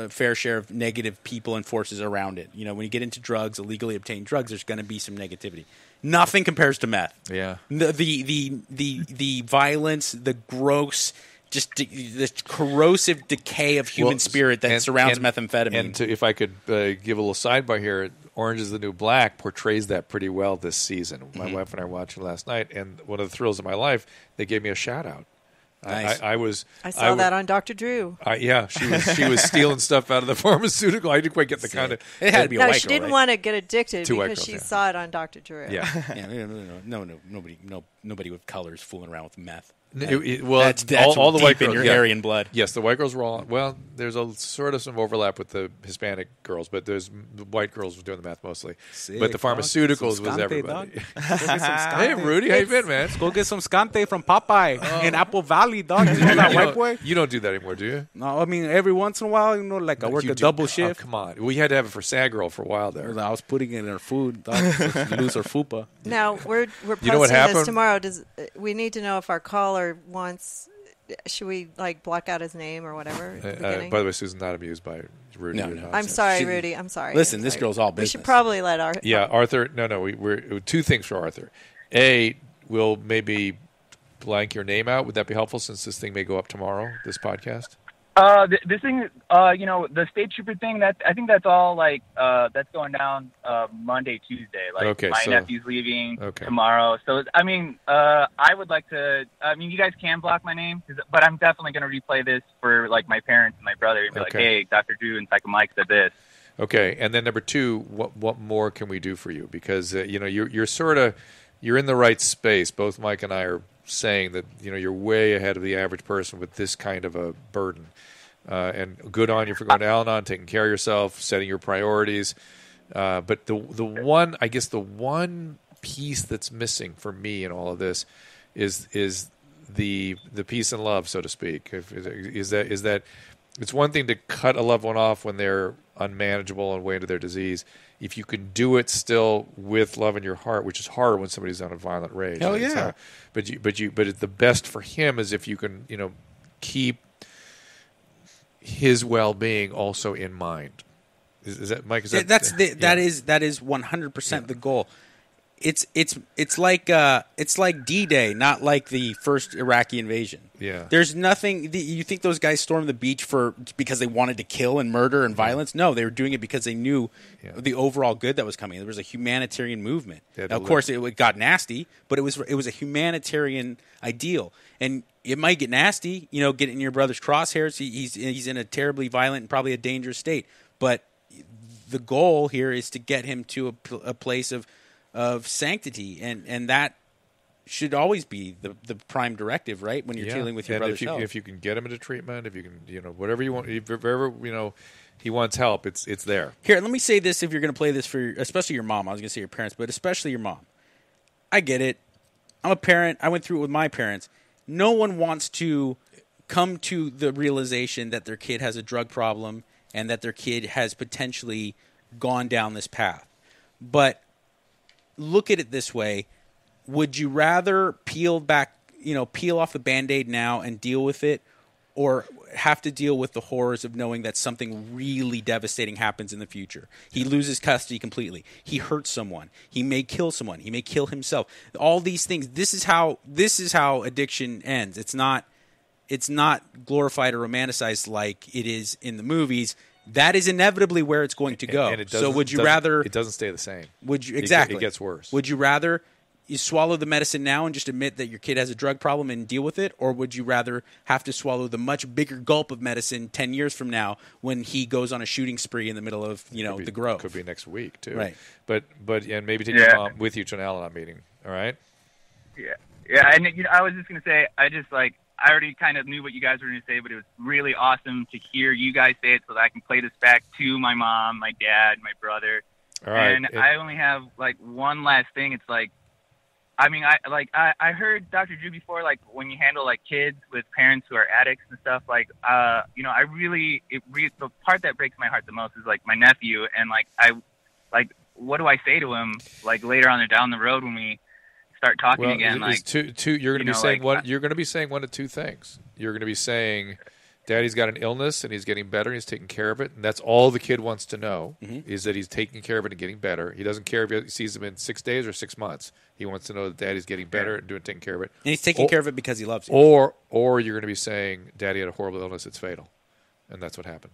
fair share of negative people and forces around it. You know, when you get into drugs, illegally obtained drugs, there's going to be some negativity. Nothing compares to meth. Yeah. The violence, the gross, just the corrosive decay of human spirit that surrounds methamphetamine. And if I could give a little sidebar here, Orange is the New Black portrays that pretty well this season. My wife and I watched it last night, and one of the thrills of my life, they gave me a shout out. Nice. I saw that on Dr. Drew. She was stealing stuff out of the pharmaceutical. I didn't quite get the kind of. It had to be a white girl. She didn't want to get addicted Two because she saw it on Dr. Drew. Yeah. Nobody with colors fooling around with meth. That's all the white girls in your Aryan blood. Yes, the white girls were all. Well, there's a sort of some overlap with the Hispanic girls, but there's the white girls were doing the math mostly. Sick, but the pharmaceuticals was everybody. Hey, Rudy, how you been, man? Let's go get some scante from Popeye in Apple Valley, dog. You know that white boy? You don't do that anymore, do you? No, I mean every once in a while, I work a double shift. Oh, come on, we had to have it for SAG Girl for a while there. I was putting it in her food, dog, so she lose her fupa. Now we're posting this tomorrow. We need to know if our caller wants. Should we block out his name or whatever? By the way, Susan's not amused by Rudy. No. I'm sorry, Rudy. I'm sorry. Listen, this girl's all business. We should probably let Arthur. Yeah, Arthur. No. We're two things for Arthur. A, we'll maybe blank your name out. Would that be helpful since this thing may go up tomorrow? This podcast. This thing, the state trooper thing. I think that's all that's going down Monday, Tuesday. My nephew's leaving tomorrow, so I would like to. You guys can block my name, but I'm definitely going to replay this for my parents and my brother and be like, hey, Dr. Drew and Psycho Mike said this. Okay, and then number two, what more can we do for you? Because you're in the right space. Both Mike and I are saying that you're way ahead of the average person with this kind of a burden. And good on you for going to Al-Anon, taking care of yourself, setting your priorities. But the one piece that's missing for me in all of this is the peace and love, so to speak. Is that it's one thing to cut a loved one off when they're unmanageable and way into their disease. If you can do it still with love in your heart, which is hard when somebody's on a violent rage. Hell yeah! But the best for him is if you can keep his well-being also in mind. Is that Mike? That is 100% the goal. It's like D-Day, not like the first Iraqi invasion. Yeah. There's nothing. You think those guys stormed the beach because they wanted to kill and murder and violence? No, they were doing it because they knew the overall good that was coming. There was a humanitarian movement. Now, of course, it got nasty, but it was a humanitarian ideal. And it might get nasty, get in your brother's crosshairs. He's in a terribly violent and probably a dangerous state. But the goal here is to get him to a place of sanctity, and that should always be the prime directive, right? When you're dealing with your brother's health. If you can get him into treatment, if you can, whatever you want, if ever, he wants help, it's there. Here, let me say this: if you're going to play this especially your mom, I was going to say your parents, but especially your mom. I get it. I'm a parent. I went through it with my parents. No one wants to come to the realization that their kid has a drug problem and that their kid has potentially gone down this path. But look at it this way. Would you rather peel off the Band-Aid now and deal with it, or have to deal with the horrors of knowing that something really devastating happens in the future? He loses custody completely. He hurts someone. He may kill someone. He may kill himself. All these things. This is how addiction ends. It's not glorified or romanticized like it is in the movies. that is inevitably where it's going to go. And so would you rather? It doesn't stay the same. Would you exactly? It gets worse. Would you rather you swallow the medicine now and just admit that your kid has a drug problem and deal with it, or would you rather have to swallow the much bigger gulp of medicine 10 years from now when he goes on a shooting spree in the middle of the Grove? Could be next week too. Right. But and maybe take your mom with you to an Al-Anon meeting. All right. Yeah. And I was just gonna say, I already kind of knew what you guys were going to say, but it was really awesome to hear you guys say it so that I can play this back to my mom, my dad, my brother. All right. And I only have one last thing. It's I heard Dr. Drew before, when you handle kids with parents who are addicts and stuff, the part that breaks my heart the most is my nephew. And what do I say to him later on down the road when we start talking again? You're going to be saying you're going to be saying one of two things. You're going to be saying, Daddy's got an illness and he's getting better and he's taking care of it, and that's all the kid wants to know is that he's taking care of it and getting better. He doesn't care if he sees him in 6 days or 6 months. He wants to know that Daddy's getting better and taking care of it. And he's taking care of it because he loves you. Or you're going to be saying, Daddy had a horrible illness, it's fatal, and that's what happened.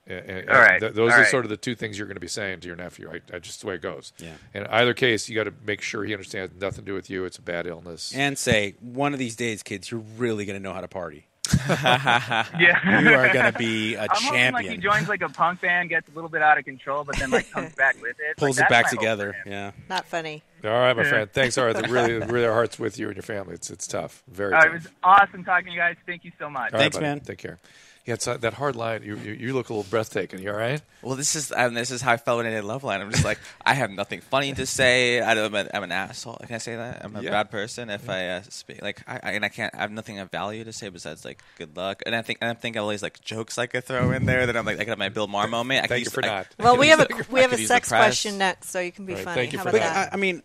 And all right. Those are sort of the two things you're going to be saying to your nephew. Just the way it goes. Yeah. In either case, you got to make sure he understands nothing to do with you. It's a bad illness. And say, one of these days, kids, you're really going to know how to party. Yeah. You are going to be a I'm champion. hoping he joins a punk band, gets a little bit out of control, but then comes back with it. Pulls it back together. Yeah. Not funny. All right, my friend. Thanks. All right. Really, our heart's with you and your family. It's tough. Very tough. It was awesome talking to you guys. Thank you so much. All right, Thanks, buddy. man. Take care. Yeah, it's that hard line. You look a little breathtaking. You all right? Well, this is how I felt when I did Loveline. I'm just I have nothing funny to say. I'm an asshole. Can I say that? I'm a bad person if I speak. I can't. I have nothing of value to say besides good luck. And I think all these jokes I could throw in there that I'm I could have my Bill Maher moment. Thank you for not. Well, we have a sex question next, so you can be right, funny. Thank you How for about that. that? I mean,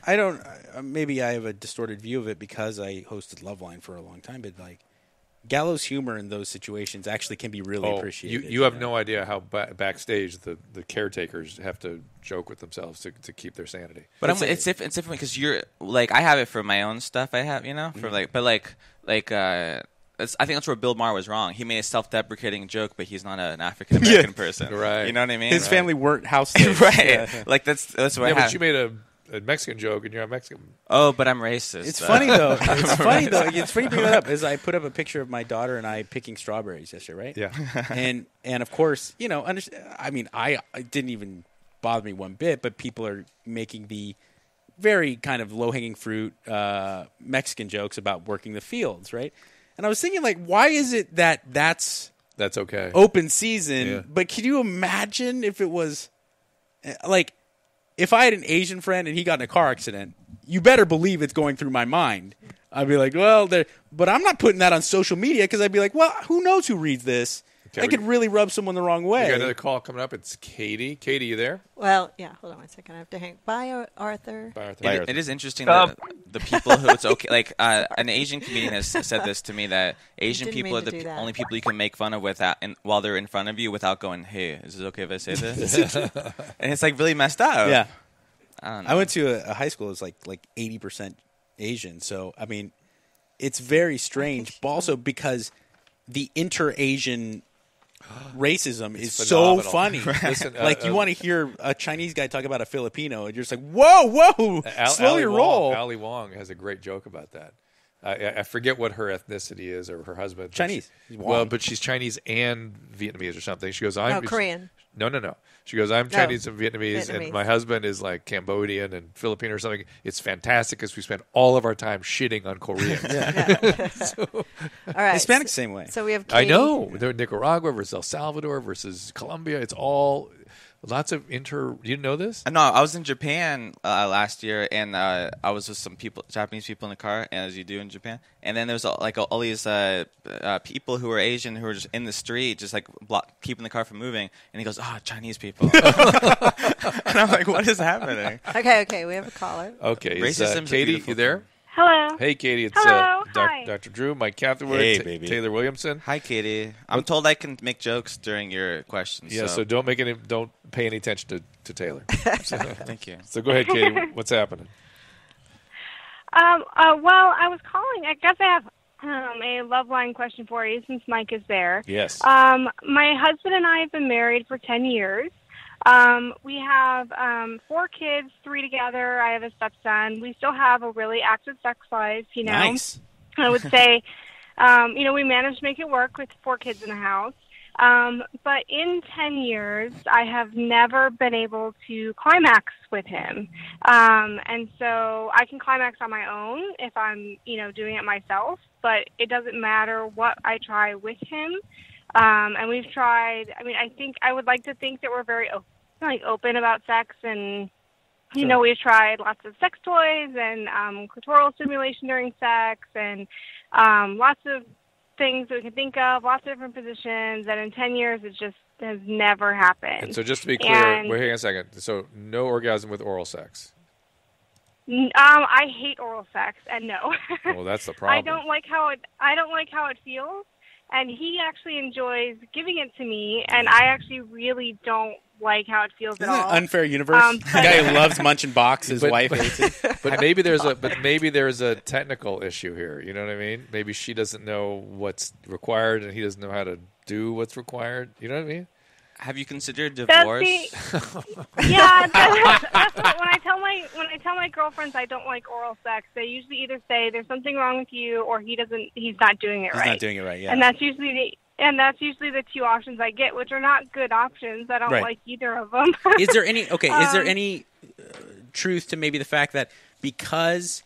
I don't. Maybe I have a distorted view of it because I hosted Loveline for a long time, but gallows humor in those situations actually can be really appreciated. You have no idea how backstage the caretakers have to joke with themselves to keep their sanity. But it's different because you're I have it for my own stuff. I have for I think that's where Bill Maher was wrong. He made a self-deprecating joke, but he's not an African American person. Right. You know what I mean? His family weren't house slaves. Right. Yeah. That's what I have. But you made a Mexican joke and you're not Mexican. Oh, but I'm racist. It's funny though. It's funny you bring that up. Is I put up a picture of my daughter and I picking strawberries yesterday, right? Yeah. and of course, I didn't even bother me one bit, but people are making the very kind of low-hanging fruit Mexican jokes about working the fields, right? And I was thinking, why is it that's okay, open season? Yeah. But can you imagine if it was if I had an Asian friend and he got in a car accident, you better believe it's going through my mind. I'd be but I'm not putting that on social media because I'd be well, who knows who reads this? Okay, I could really rub someone the wrong way. We got another call coming up. It's Katie. Katie, you there? Well, yeah. Hold on 1 second. I have to hang. Bye, Arthur. Bye, Arthur. It is interesting that the people who it's okay. An Asian comedian has said this to me that Asian people are the only people you can make fun of while they're in front of you without going, "Hey, is it okay if I say this?" And it's really messed up. Yeah. I don't know. I went to a high school that's 80% Asian, so I mean, it's very strange. But also because the inter-Asian racism is so funny. Listen, you want to hear a Chinese guy talk about a Filipino, and you're just whoa, slow your roll. Ali Wong has a great joke about that. I forget what her ethnicity is or her husband. Chinese. But she's Chinese and Vietnamese or something. She goes, I'm Korean. No. She goes, I'm Chinese and Vietnamese, and my husband is Cambodian and Filipino or something. It's fantastic because we spend all of our time shitting on Koreans. All right. Hispanic same way. So we have Katie. I know. They're Nicaragua versus El Salvador versus Colombia. It's all lots of You didn't know this? No, I was in Japan last year, and I was with some Japanese people in the car, and as you do in Japan. And then there's all these people who are Asian who are just in the street, just keeping the car from moving. And he goes, Chinese people. And I'm what is happening? Okay, we have a caller. Okay, racism. Katie, you there? Hello. Hey, Katie, it's Hello. Hi. Dr. Drew, Mike Catherwood, hey, baby. Taylor Williamson. Hi, Katie. I'm told I can make jokes during your questions. Yeah, so don't pay any attention to Taylor. Thank you. So go ahead, Katie. What's happening? Well, I was calling. I guess I have a Loveline question for you since Mike is there. Yes. My husband and I have been married for 10 years. We have 4 kids, 3 together. I have a stepson. We still have a really active sex life, you know. Nice. I would say, we managed to make it work with 4 kids in the house. But in 10 years, I have never been able to climax with him. And so I can climax on my own if I'm, doing it myself, but it doesn't matter what I try with him. And we've tried, I would like to think that we're very open about sex, and, we've tried lots of sex toys and clitoral stimulation during sex, and lots of things that we can think of, lots of different positions, and in 10 years it just has never happened. And so just to be clear, wait, hang on a second. So no orgasm with oral sex? I hate oral sex, and no. Well, that's the problem. I don't like how it feels, and he actually enjoys giving it to me, and I actually really don't like how it feels Isn't at all. Isn't it unfair universe? The guy who loves munching box, his wife hates it. But maybe there's a technical issue here. You know what I mean? Maybe she doesn't know what's required, and he doesn't know how to do what's required. You know what I mean? Have you considered divorce? That's what, when I tell my girlfriends I don't like oral sex, they usually either say there's something wrong with you, or he's not doing it right. He's not doing it right. Yeah. And that's usually the 2 options I get, which are not good options. I don't like either of them. Is there any truth to maybe the fact that because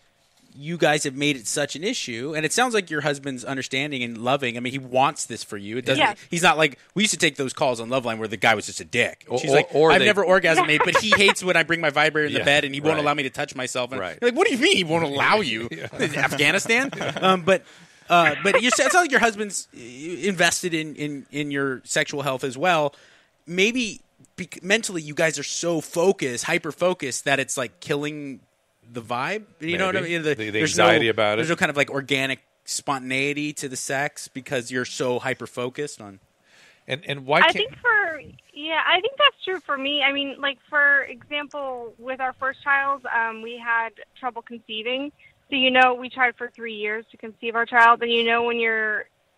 you guys have made it such an issue, and it sounds like your husband's understanding and loving. I mean, he wants this for you. It doesn't. Yes. He's not like we used to take those calls on Loveline where the guy was just a dick. She's I've never orgasmed, but he hates when I bring my vibrator in the bed and he won't allow me to touch myself. And you're like, what do you mean he won't allow you? Afghanistan? But it sounds like your husband's invested in your sexual health as well. Maybe mentally you guys are so hyper focused that it's like killing the vibe. You know what I mean? The anxiety about it. There's no kind of like organic spontaneity to the sex because you're so hyper focused on. And why can't? I think that's true for me. I mean, like for example, with our first child, we had trouble conceiving. So we tried for 3 years to conceive our child, and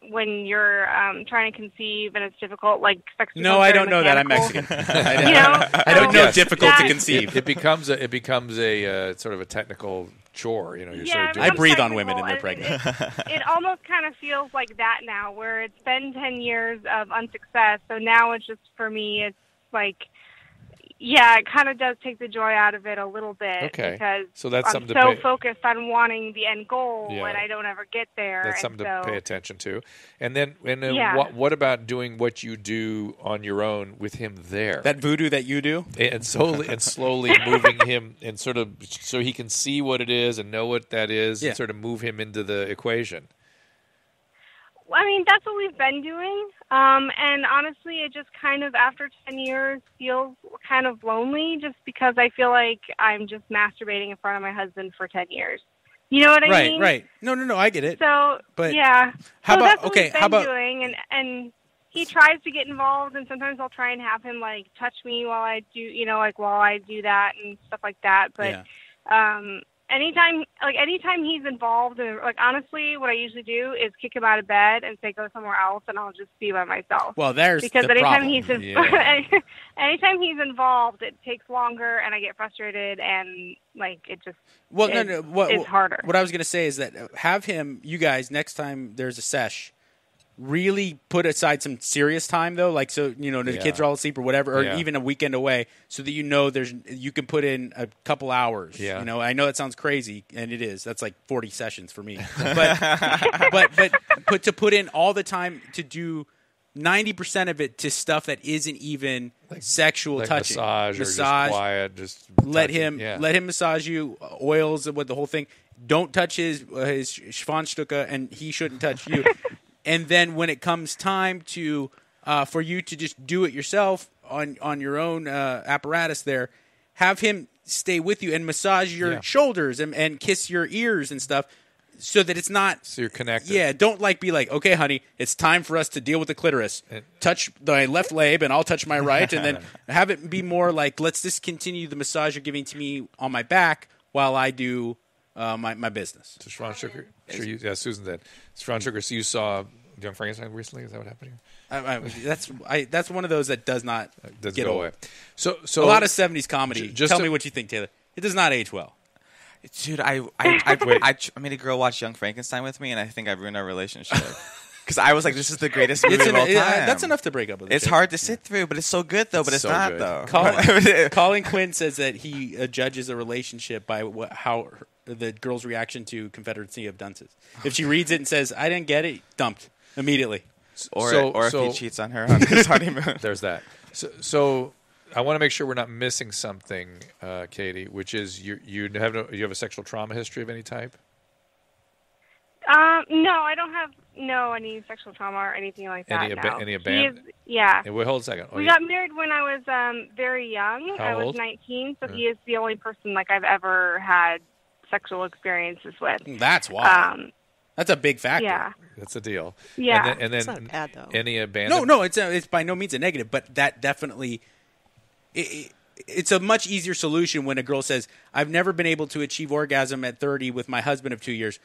when you're trying to conceive and it's difficult, like sex. No, I don't know that. I'm Mexican. I don't know difficult to conceive. It becomes a sort of a technical chore. You're sort of doing I breathe on women and they're pregnant. It almost kind of feels like that now, where it's been 10 years of unsuccess. So now it's just, for me, it's like, it kind of does take the joy out of it a little bit. Okay. Because so that's I'm so focused on wanting the end goal, and I don't ever get there. That's something to pay attention to. And then what about doing what you do on your own with him there? That voodoo that you do? And slowly moving him, and sort of so he can see what it is and know what that is, and sort of move him into the equation. I mean, that's what we've been doing. And honestly, it just kind of, after 10 years, feels kind of lonely, just because I feel like I'm just masturbating in front of my husband for 10 years. You know what I mean? Right. No, I get it. So, but that's what we've been doing. And he tries to get involved, and sometimes I'll try and have him, like, touch me while I do, while I do that and stuff like that. But, anytime he's involved, and like honestly, what I usually do is kick him out of bed and say go somewhere else, and I'll just be by myself. Well, because anytime he's involved, it takes longer, and I get frustrated, and like it just it's harder. What I was going to say is that have him, you guys, next time there's a sesh, really put aside some serious time though, like so the kids are all asleep or whatever, or even a weekend away, so that you can put in a couple hours. I know that sounds crazy, and it is. That's like 40 sessions for me. But put in all the time to do 90% of it to stuff that isn't even sexual touching, massage, or just quiet. Just let him massage you, oils with the whole thing. Don't touch his Schwanzstücke, and he shouldn't touch you. And then when it comes time to for you to just do it yourself on your own apparatus there, have him stay with you and massage your shoulders and kiss your ears and stuff, so that it's not... So you're connected. Yeah, don't be like, okay, honey, it's time for us to deal with the clitoris. Touch my left lab and I'll touch my right, and then have it be more like, let's just continue the massage you're giving to me on my back while I do My business. So Sharon Sugar, Susan did. Sharon Sugar, so you saw Young Frankenstein recently? Is that what happened to you? That's one of those that does not doesn't get go old. away. So a lot of 70s comedy. Tell me what you think, Taylor. It does not age well. Dude, I made a girl watch Young Frankenstein with me, and I think I ruined our relationship. Because I was like, this is the greatest movie of all time. That's enough to break up with. It's hard to sit through, but it's so good, though. But it's so not, good. Though. Colin Quinn says that he judges a relationship by how the girl's reaction to Confederacy of Dunces. If she reads it and says, I didn't get it, dumped immediately. Or if he cheats on her on his honeymoon. There's that. So I want to make sure we're not missing something, Katie, which is you have a sexual trauma history of any type? No, I don't have any sexual trauma or anything like that. Any abandonment? Yeah. Hey, wait, hold a second. We got married when I was very young. How I was old? 19, so he is the only person I've ever had sexual experiences with. That's why. That's a big factor. Yeah. That's a deal. Yeah. And then it's not bad, though. Any abandonment? No, it's by no means a negative, but that definitely it's a much easier solution when a girl says, I've never been able to achieve orgasm at 30 with my husband of 2 years.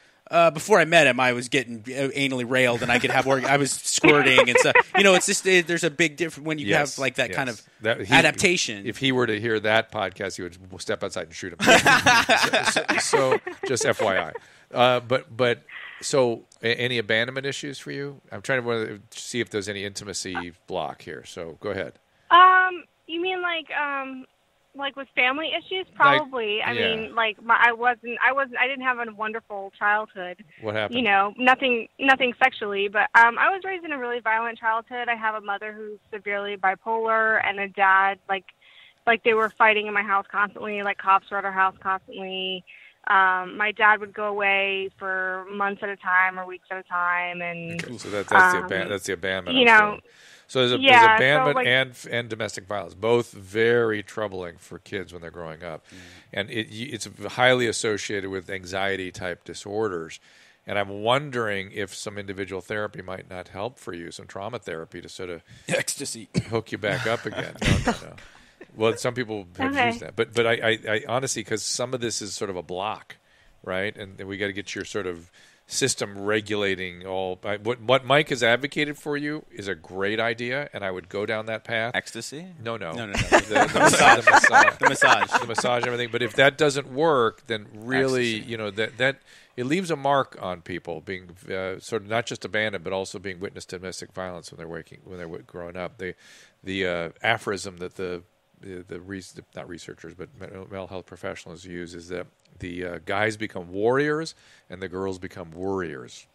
Before I met him, I was getting anally railed, and I could have I was squirting and stuff. It's just there's a big difference when you have like that kind of adaptation. If he were to hear that podcast, he would step outside and shoot him. so just FYI. So any abandonment issues for you? I'm trying to see if there's any intimacy block here. So go ahead. You mean like with family issues? Probably. I mean, like I didn't have a wonderful childhood. What happened? Nothing sexually, but I was raised in a really violent childhood. I have a mother who's severely bipolar and a dad like they were fighting in my house constantly, like cops were at our house constantly. My dad would go away for months at a time or weeks at a time, and okay, so that's the abandonment. So there's abandonment and domestic violence, both very troubling for kids when they're growing up, and it's highly associated with anxiety type disorders. And I'm wondering if some individual therapy might not help for you, some trauma therapy to sort of ecstasy hook you back up again. No. Well, some people have used that, but I honestly, because some of this is sort of a block, right? And we got to get your sort of system regulating all. What Mike has advocated for you is a great idea, and I would go down that path. Ecstasy? No. The massage, everything. But if that doesn't work, then really, that it leaves a mark on people being sort of not just abandoned, but also being witness to domestic violence when they're growing up. The aphorism that not researchers but mental health professionals use is that the guys become warriors and the girls become worriers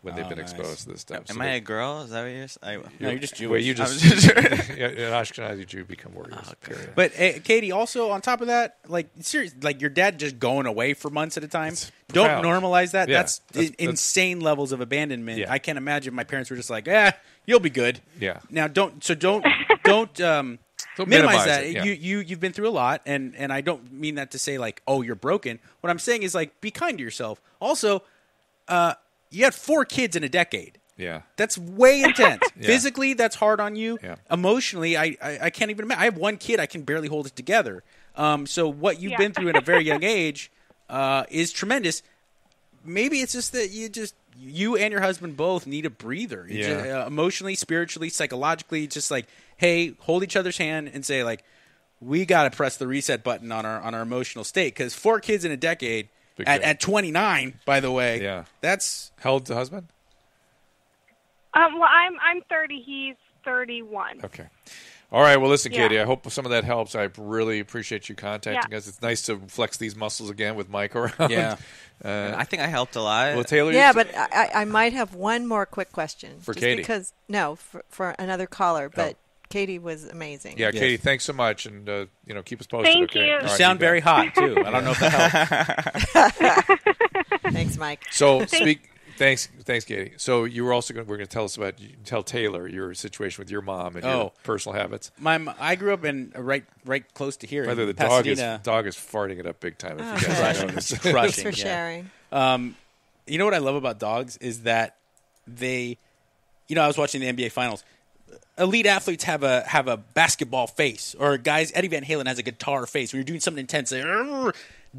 when they've been exposed to this stuff. Am I a girl? Is that what you're saying? No, you're just Jewish. Well, you just in Ashkenazi Jew become warriors. Oh, okay. But Katie, also on top of that, like your dad just going away for months at a time. Don't normalize that. Yeah, that's insane levels of abandonment. Yeah. I can't imagine my parents were just like, you'll be good. Yeah. Now don't minimize that. Yeah. You've been through a lot, and I don't mean that to say like, oh, you're broken. What I'm saying is like, be kind to yourself. Also, you had 4 kids in a decade. Yeah, that's way intense. Yeah. Physically, that's hard on you. Yeah. Emotionally, I can't even imagine. I have 1 kid, I can barely hold it together. So what you've been through at a very young age is tremendous. Maybe it's just that you and your husband both need a breather. Emotionally, spiritually, psychologically, just like, hey, hold each other's hand and say like, we got to press the reset button on our emotional state, because 4 kids in a decade at 29, by the way. Yeah, that's how old's the husband? Well, I'm 30. He's 31. Okay. All right. Well, listen, Katie, I hope some of that helps. I really appreciate you contacting us. It's nice to flex these muscles again with Mike around. Yeah. I think I helped a lot. Well, Taylor, but I might have one more quick question for Katie. For ananother caller, but Katie was amazing. Yeah, Katie, thanks so much, and keep us posted. Thank you. You sound very hot too. I don't know if that helps. Thanks, Mike. So Thanks, Katie. So you were also we're going to tell Taylor your situation with your mom and your personal habits. I grew up in right close to here. By the way, the dog is farting it up big time. If you guys notice. Thanks for sharing. You know what I love about dogs is that they, I was watching the NBA Finals. Elite athletes have a basketball face, or guys. Eddie Van Halen has a guitar face. When you're doing something intense,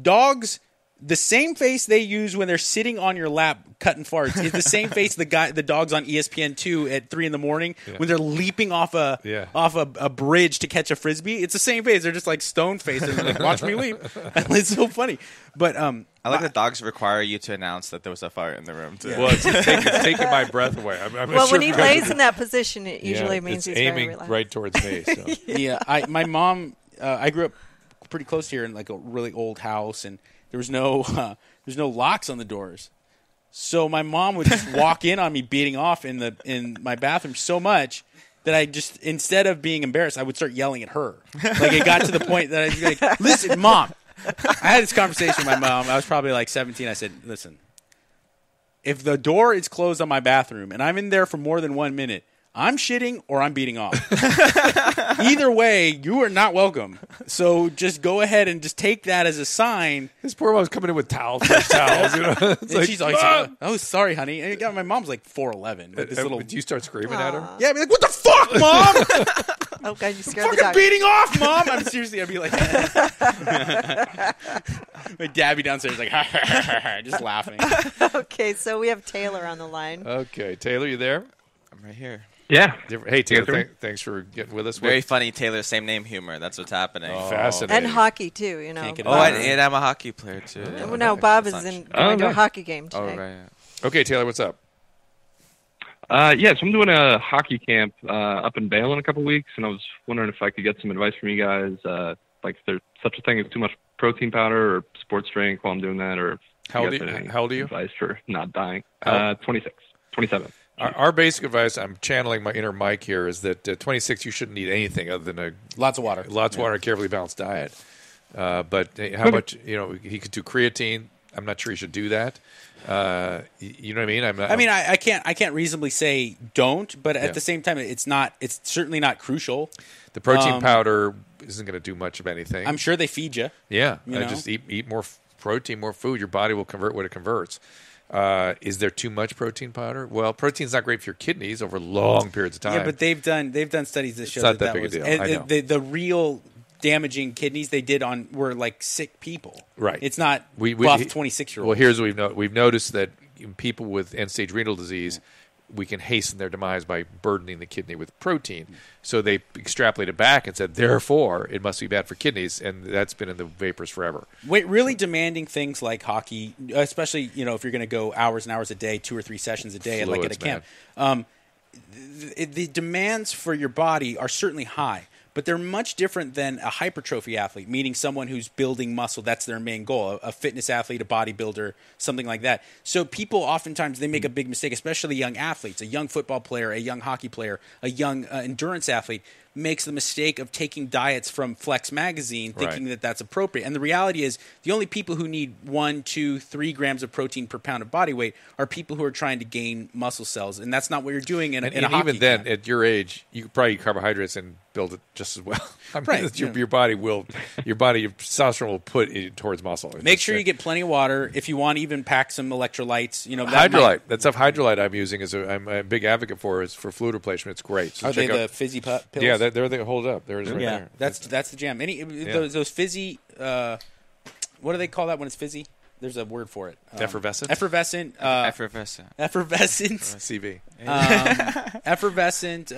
dogs. The same face they use when they're sitting on your lap cutting farts is the same face the dogs on ESPN2 at 3 a.m. when they're leaping off a bridge to catch a frisbee. It's the same face. They're just like stone faced and like, watch me leap. It's so funny. But I like that dogs require you to announce that there was a fart in the room too. Well, it's taking my breath away. I'm well, sure when he lays in that position, it usually means he's aiming very relaxed. right towards me. So. My mom. I grew up pretty close here in like a really old house, and there was no locks on the doors. So my mom would just walk in on me beating off in my bathroom so much that I just, instead of being embarrassed, I would start yelling at her. Like it got to the point that I was like, "Listen, Mom." I had this conversation with my mom. I was probably like 17. I said, "Listen, if the door is closed on my bathroom and I'm in there for more than 1 minute, I'm shitting or I'm beating off. Either way, you are not welcome. So just go ahead and just take that as a sign." His poor mom's coming in with towels. Towels. It's like, she's like, "Oh, sorry, honey." And my mom's like 4'11". But do you start screaming at her? Yeah, I'd be like, "What the fuck, Mom?" Oh, God, you scared I'm the dog. beating off, Mom. I'd be like, my dad be downstairs like, just laughing. Okay, so we have Taylor on the line. Okay, Taylor, you there? I'm right here. Yeah. Hey, Taylor, thanks for getting with us. Very funny, Taylor. Same name humor. That's what's happening. Oh, fascinating. And hockey, too, you know. And I'm a hockey player, too. Well, no, Bob is going to a hockey game today. Oh, right. Okay, Taylor, what's up? So I'm doing a hockey camp up in Bale in a couple weeks, and I was wondering if I could get some advice from you guys, like if there's such a thing as too much protein powder or sports drink while I'm doing that, or how old are you? Advice for not dying. 27. Our basic advice, I'm channeling my inner Mike here, is that 26 you shouldn't eat anything other than lots of water, a carefully balanced diet. But how much? He could do creatine. I'm not sure he should do that. You know what I mean? I can't reasonably say don't, but at the same time, it's certainly not crucial. The protein powder isn't going to do much of anything. I'm sure they feed you. Yeah, just eat more protein, more food. Your body will convert what it converts. Is there too much protein powder? Well, protein's not great for your kidneys over long periods of time. Yeah, but they've done studies that show not that big was a deal. I know. The real damaging kidneys they did were like sick people. Right. It's not buff 26-year-olds. Well, here's what we've noticed that in people with end-stage renal disease, we can hasten their demise by burdening the kidney with protein. So they extrapolated back and said, therefore, it must be bad for kidneys, and that's been in the vapors forever. Really demanding things like hockey, especially if you're going to go hours and hours a day, 2 or 3 sessions a day, Fluids, like at a camp. The demands for your body are certainly high. But they're much different than a hypertrophy athlete, meaning someone who's building muscle. That's their main goal, a fitness athlete, a bodybuilder, something like that. So people oftentimes, they make a big mistake, especially young athletes. A young football player, a young hockey player, a young endurance athlete makes the mistake of taking diets from Flex magazine, thinking that that's appropriate. And the reality is the only people who need 1, 2, 3 grams of protein per pound of body weight are people who are trying to gain muscle cells. And that's not what you're doing in a hockey even then, camp. At your age, you could probably eat carbohydrates and build it just as well. Your body your testosterone will put it towards muscle. Make sure you get plenty of water. If you want, even pack some electrolytes. Hydrolyte. That stuff Hydrolyte I'm using I'm a big advocate for fluid replacement. It's great. So are they the fizzy pills? Yeah, they hold up. There it is right there. That's the jam. Those fizzy. What do they call that when it's fizzy? There's a word for it. Effervescent. Effervescent. CV. Effervescent.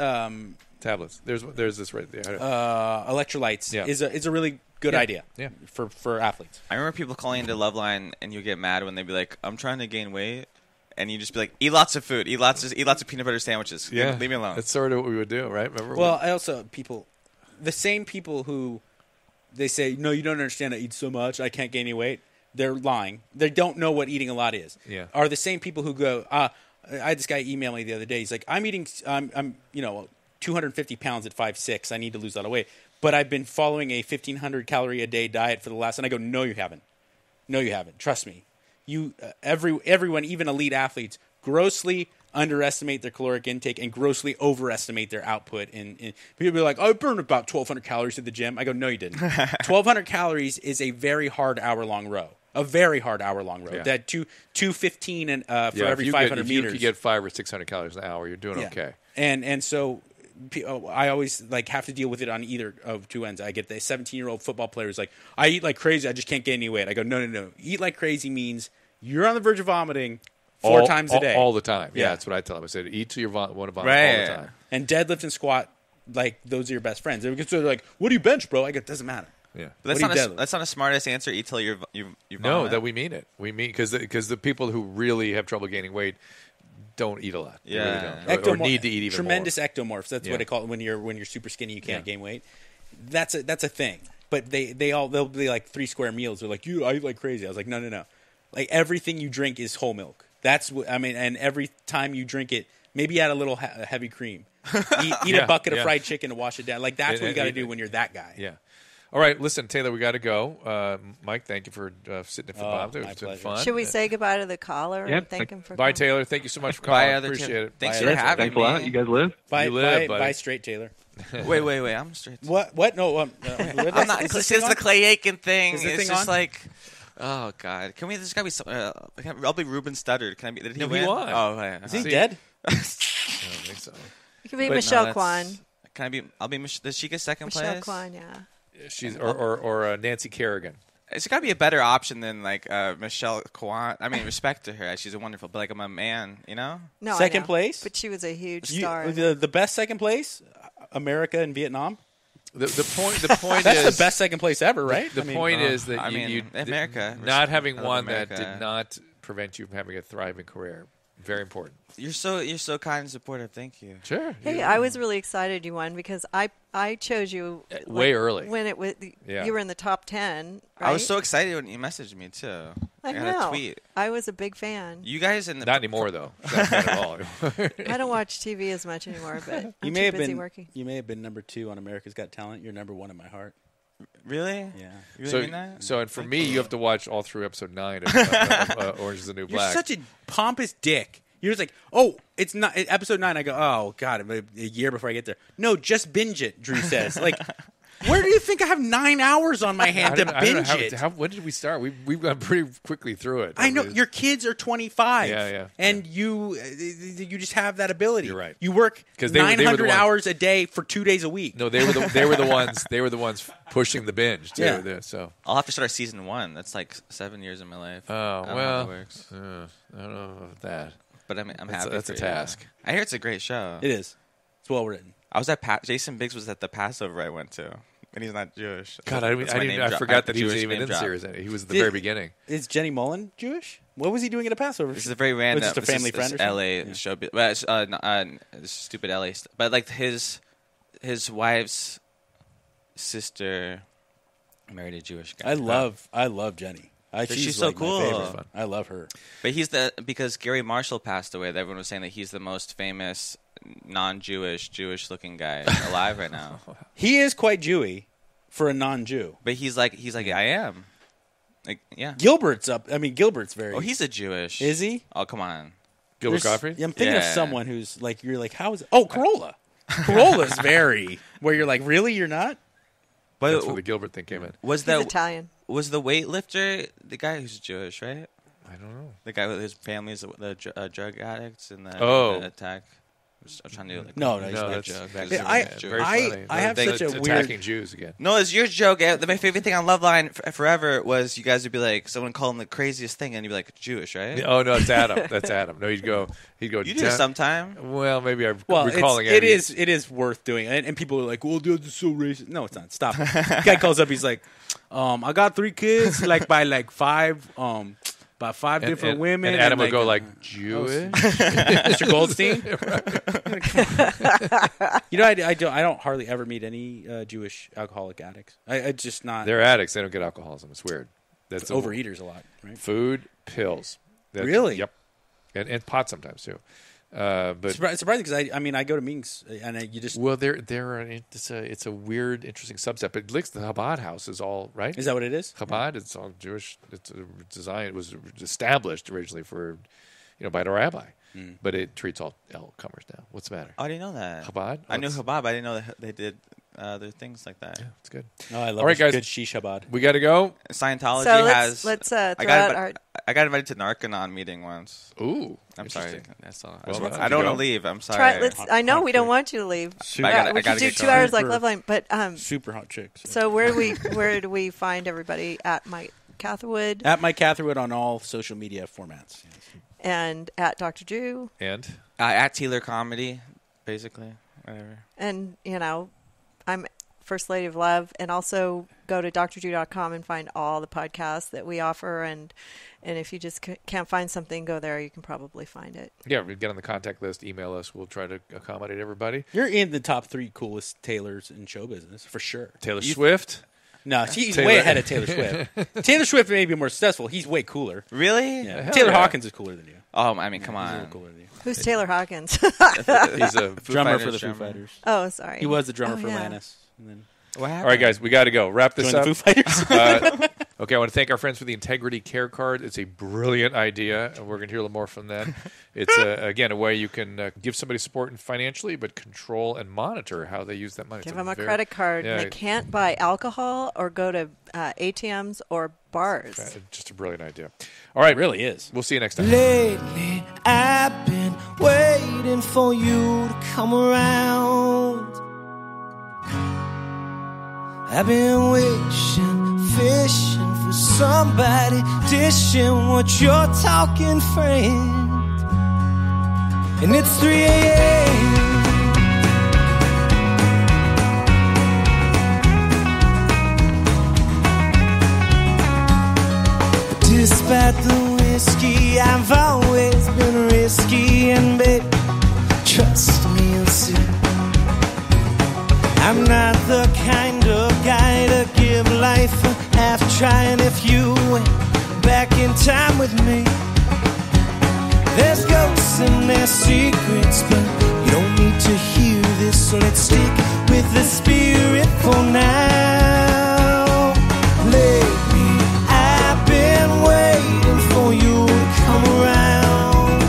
Tablets. There's this right there. Electrolytes is a really good idea. Yeah. For athletes. I remember people calling into Loveline, and you get mad when they'd be like, "I'm trying to gain weight." And you just be like, eat lots of food, eat lots of peanut butter sandwiches. Yeah, leave me alone. That's sort of what we would do, right? Remember? Well, the same people who they say, "No, you don't understand. I eat so much, I can't gain any weight." They're lying. They don't know what eating a lot is. Yeah. Are the same people who go, I had this guy email me the other day. He's like, I'm 250 pounds at 5'6". I need to lose a lot of weight, but I've been following a 1,500 calorie a day diet for the last. And I go, no, you haven't. No, you haven't. Trust me. Everyone, even elite athletes, grossly underestimate their caloric intake and grossly overestimate their output. And people be like, I burned about 1,200 calories at the gym. I go, no, you didn't. 1,200 calories is a very hard hour-long row. A very hard hour-long row. Yeah. That 215 for every 500 meters. If you get 500 or 600 calories an hour, you're doing okay. And so I always like have to deal with it on either of two ends. I get the 17-year-old football player who's like, I eat like crazy, I just can't gain any weight. I go, no. Eat like crazy means you're on the verge of vomiting four times a day. All the time. Yeah, that's what I tell them. I said, eat till you want to vomit all the time. And deadlift and squat, like, those are your best friends. They're like, what do you bench, bro? I go, it doesn't matter. Yeah, but that's not a smartest answer. Eat till you vomit. No, that we mean it. We mean because the people who really have trouble gaining weight don't eat a lot. Yeah, really don't. Or need to eat even tremendous more. Ectomorphs. That's what I call it when you're super skinny. You can't gain weight. That's a thing. But they'll be like 3 square meals. They're like, I eat like crazy. I was like, no. Like everything you drink is whole milk. That's what I mean. And every time you drink it, maybe add a little heavy cream. Eat a bucket of fried chicken to wash it down. Like that's what you got to do when you're that guy. Yeah. All right, listen, Taylor, we got to go. Mike, thank you for sitting in for Bob. It was been fun. Should we say goodbye to the caller? Yep. And thank him for Bye, coming? Taylor. Thank you so much for calling. Appreciate it. Thanks for having me. Thanks a lot. You guys live? Bye, straight Taylor. Wait. I'm straight. What? No. I'm not. It's the Clay Aiken thing. It's just like. Oh God! Can we? There's gotta be some. I'll be Ruben Studdard. Can I be? Did he win? He won. Oh, yeah. Is he dead? I don't think so. You can be Michelle Kwan. Can I be? I'll be. Does she get second place? Michelle Kwan, yeah. She's or Nancy Kerrigan. It's got to be a better option than like Michelle Kwan. I mean, respect to her. She's a wonderful. But like I'm a man, you know. No, second place. But she was a huge star. The best second place, America and Vietnam. The point that's is the best second place ever, right? The point is that America not having one that did not prevent you from having a thriving career. Very important. You're so kind and supportive. Thank you. Sure. Hey, I was really excited you won because I chose you way early when it was you were in the top 10. Right? I was so excited when you messaged me too. I got know. a tweet. I was a big fan. You guys not anymore though. Not at all. I don't watch TV as much anymore, but I'm too busy working. You may have been number 2 on America's Got Talent. You're number 1 in my heart. Really? Yeah. You really mean that? So, and for me, you have to watch all through episode 9 of Orange is the New Black. You're such a pompous dick. You're just like, oh, it's not episode 9. I go, oh God, a year before I get there. No, just binge it. Drew says, like, where do you think I have 9 hours on my hand to binge it? When did we start? We've gone pretty quickly through it. I know your kids are 25. Yeah. And you just have that ability. You're right. You work 900 hours a day for 2 days a week. No, they were the ones pushing the binge too. Yeah. So I'll have to start season 1. That's like 7 years of my life. Oh I don't know well, how that works. I don't know about that. But I'm happy. That's a task. I hear it's a great show. It is. It's well written. I was at Jason Biggs was at the Passover I went to, and he's not Jewish. God, I forgot that he was even in the series. He was at the very beginning. Is Jenny Mullen Jewish? What was he doing at a Passover? This is a very random. Just a family friend. LA show. Well, it's, this stupid LA stuff. But like his wife's sister married a Jewish guy. I love Jenny. She's so like cool. I love her. But because Gary Marshall passed away, everyone was saying that he's the most famous non-Jewish, Jewish-looking guy alive right now. He is quite Jewy for a non-Jew. But he's like I am. Like, yeah. Gilbert's very. Oh, he's a Jewish. Is he? Oh, come on. Gilbert Gottfried? I'm thinking of someone who's like, you're like, how is it? Oh, Corolla. Corolla's very. Where you're like, really? You're not? But that's where the Gilbert thing came in. He's Italian. Was the weightlifter the guy who's Jewish, right? I don't know. The guy with his family is the drug addicts and the attack. I'm trying to do like no, that's joke. I have such a weird attacking Jews again. No, it's your joke. My favorite thing on Loveline forever was you guys would be like, someone call him the craziest thing, and you'd be like, Jewish, right? Oh no, it's Adam. That's Adam. No, he'd go. You do it sometime. Well, maybe I'm recalling it. It is worth doing, and people are like, "Well, dude, it's so racist." No, it's not. Stop it. The guy calls up. He's like, "I got 3 kids, like by like 5, by 5 different women." And Adam would go like, "Jewish, Mr. Goldstein." You know, I don't hardly ever meet any Jewish alcoholic addicts. I just not. They're addicts. They don't get alcoholism. It's weird. That's overeaters a lot, right? Food, pills. Really? Yep. And pot sometimes too. But surprising because I go to meetings and you just it's a weird, interesting subset. But the Chabad house is all right. Is that what it is? Chabad, it's all Jewish. It's designed. It was established originally for, by the rabbi, but it treats all comers now. What's the matter? I didn't know that. Chabad. I knew Chabad, but I didn't know that they did. Other things like that. Yeah, it's good. Oh, I love All right, guys. good shishabad. We got to go. Scientology So has. let's throw I got invited to Narcanon meeting once. Ooh, I'm sorry. That's all. Well, I don't want to leave. I'm sorry. I know we don't want you to leave. Super, we can do 2 hours like Loveline, but super hot chicks. So where do we find everybody at Mike Catherwood? At Mike Catherwood on all social media formats. Yes. And at Dr. Drew. And at Taylor Comedy, basically, whatever. And I'm First Lady of Love, and also go to drdrew.com and find all the podcasts that we offer. And if you just can't find something, go there. You can probably find it. Yeah, we get on the contact list, email us. We'll try to accommodate everybody. You're in the top 3 coolest Taylors in show business, for sure. Taylor Swift? No, he's way ahead of Taylor Swift. Taylor Swift may be more successful. He's way cooler. Really? Yeah. Taylor Hawkins is cooler than you. Oh, I mean, come on. He's cooler than you. Who's Taylor Hawkins? He's a drummer for the Foo Fighters. Oh, sorry. He was the drummer for Lannis. And then what happened? All right, guys, we got to go. Wrap this up. The Foo Fighters. Okay, I want to thank our friends for the Integrity Care Card. It's a brilliant idea, and we're going to hear a little more from them. It's, again, a way you can give somebody support financially, but control and monitor how they use that money. Give them a credit card. Yeah, they can't buy alcohol or go to ATMs or bars. Just a brilliant idea. All right. It really is. We'll see you next time. Lately, I've been waiting for you to come around. I've been wishing, fishing for somebody, dishing what you're talking, friend. And it's 3 a.m. Despite the whiskey, I've always been risky. And babe, trust me, you'll see, I'm not the kind of guy to give life a half try. And if you went back in time with me, there's ghosts and there's secrets, but you don't need to hear this. So let's stick with the spirit for now. Lately, I've been waiting for you to come around.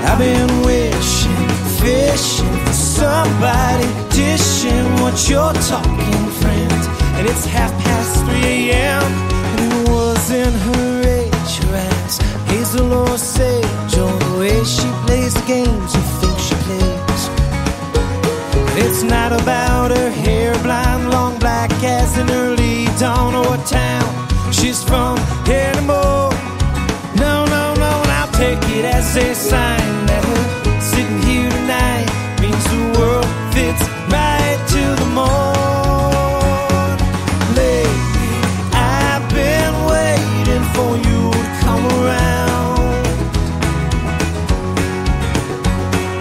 I've been wishing, fishing for somebody, dishing what you're talking, friend. And it's 3:30 a.m. and it wasn't her age, her eyes, hazel or sage, or the way she plays the games you think she plays. It's not about her hair, blonde, long black as an early dawn, or what town she's from anymore. No, and I'll take it as a sign that her sitting here tonight means the world fits right to the morn. Lately, I've been waiting for you to come around.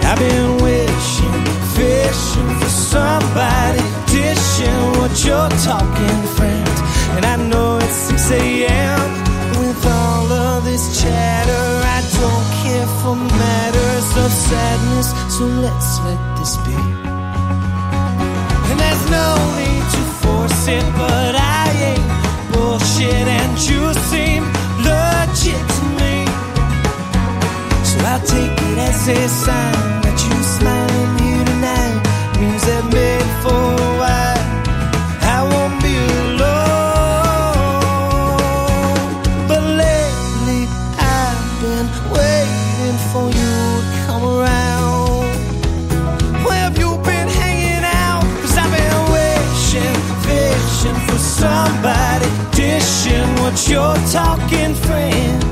I've been wishing, fishing for somebody, dishing what you're talking, friend. And I know it's 6 a.m. With all of this chatter, I don't care for matters of sadness, so let's let this be. And there's no need to force it, but I ain't bullshit, and you seem legit to me. So I'll take it as a sign that you smiling here tonight means that maybe for a while I won't be alone. But lately I've been waiting for you to come around. Where have you been hanging out? 'Cause I've been wishing, fishing for somebody, dishing what you're talking, friend.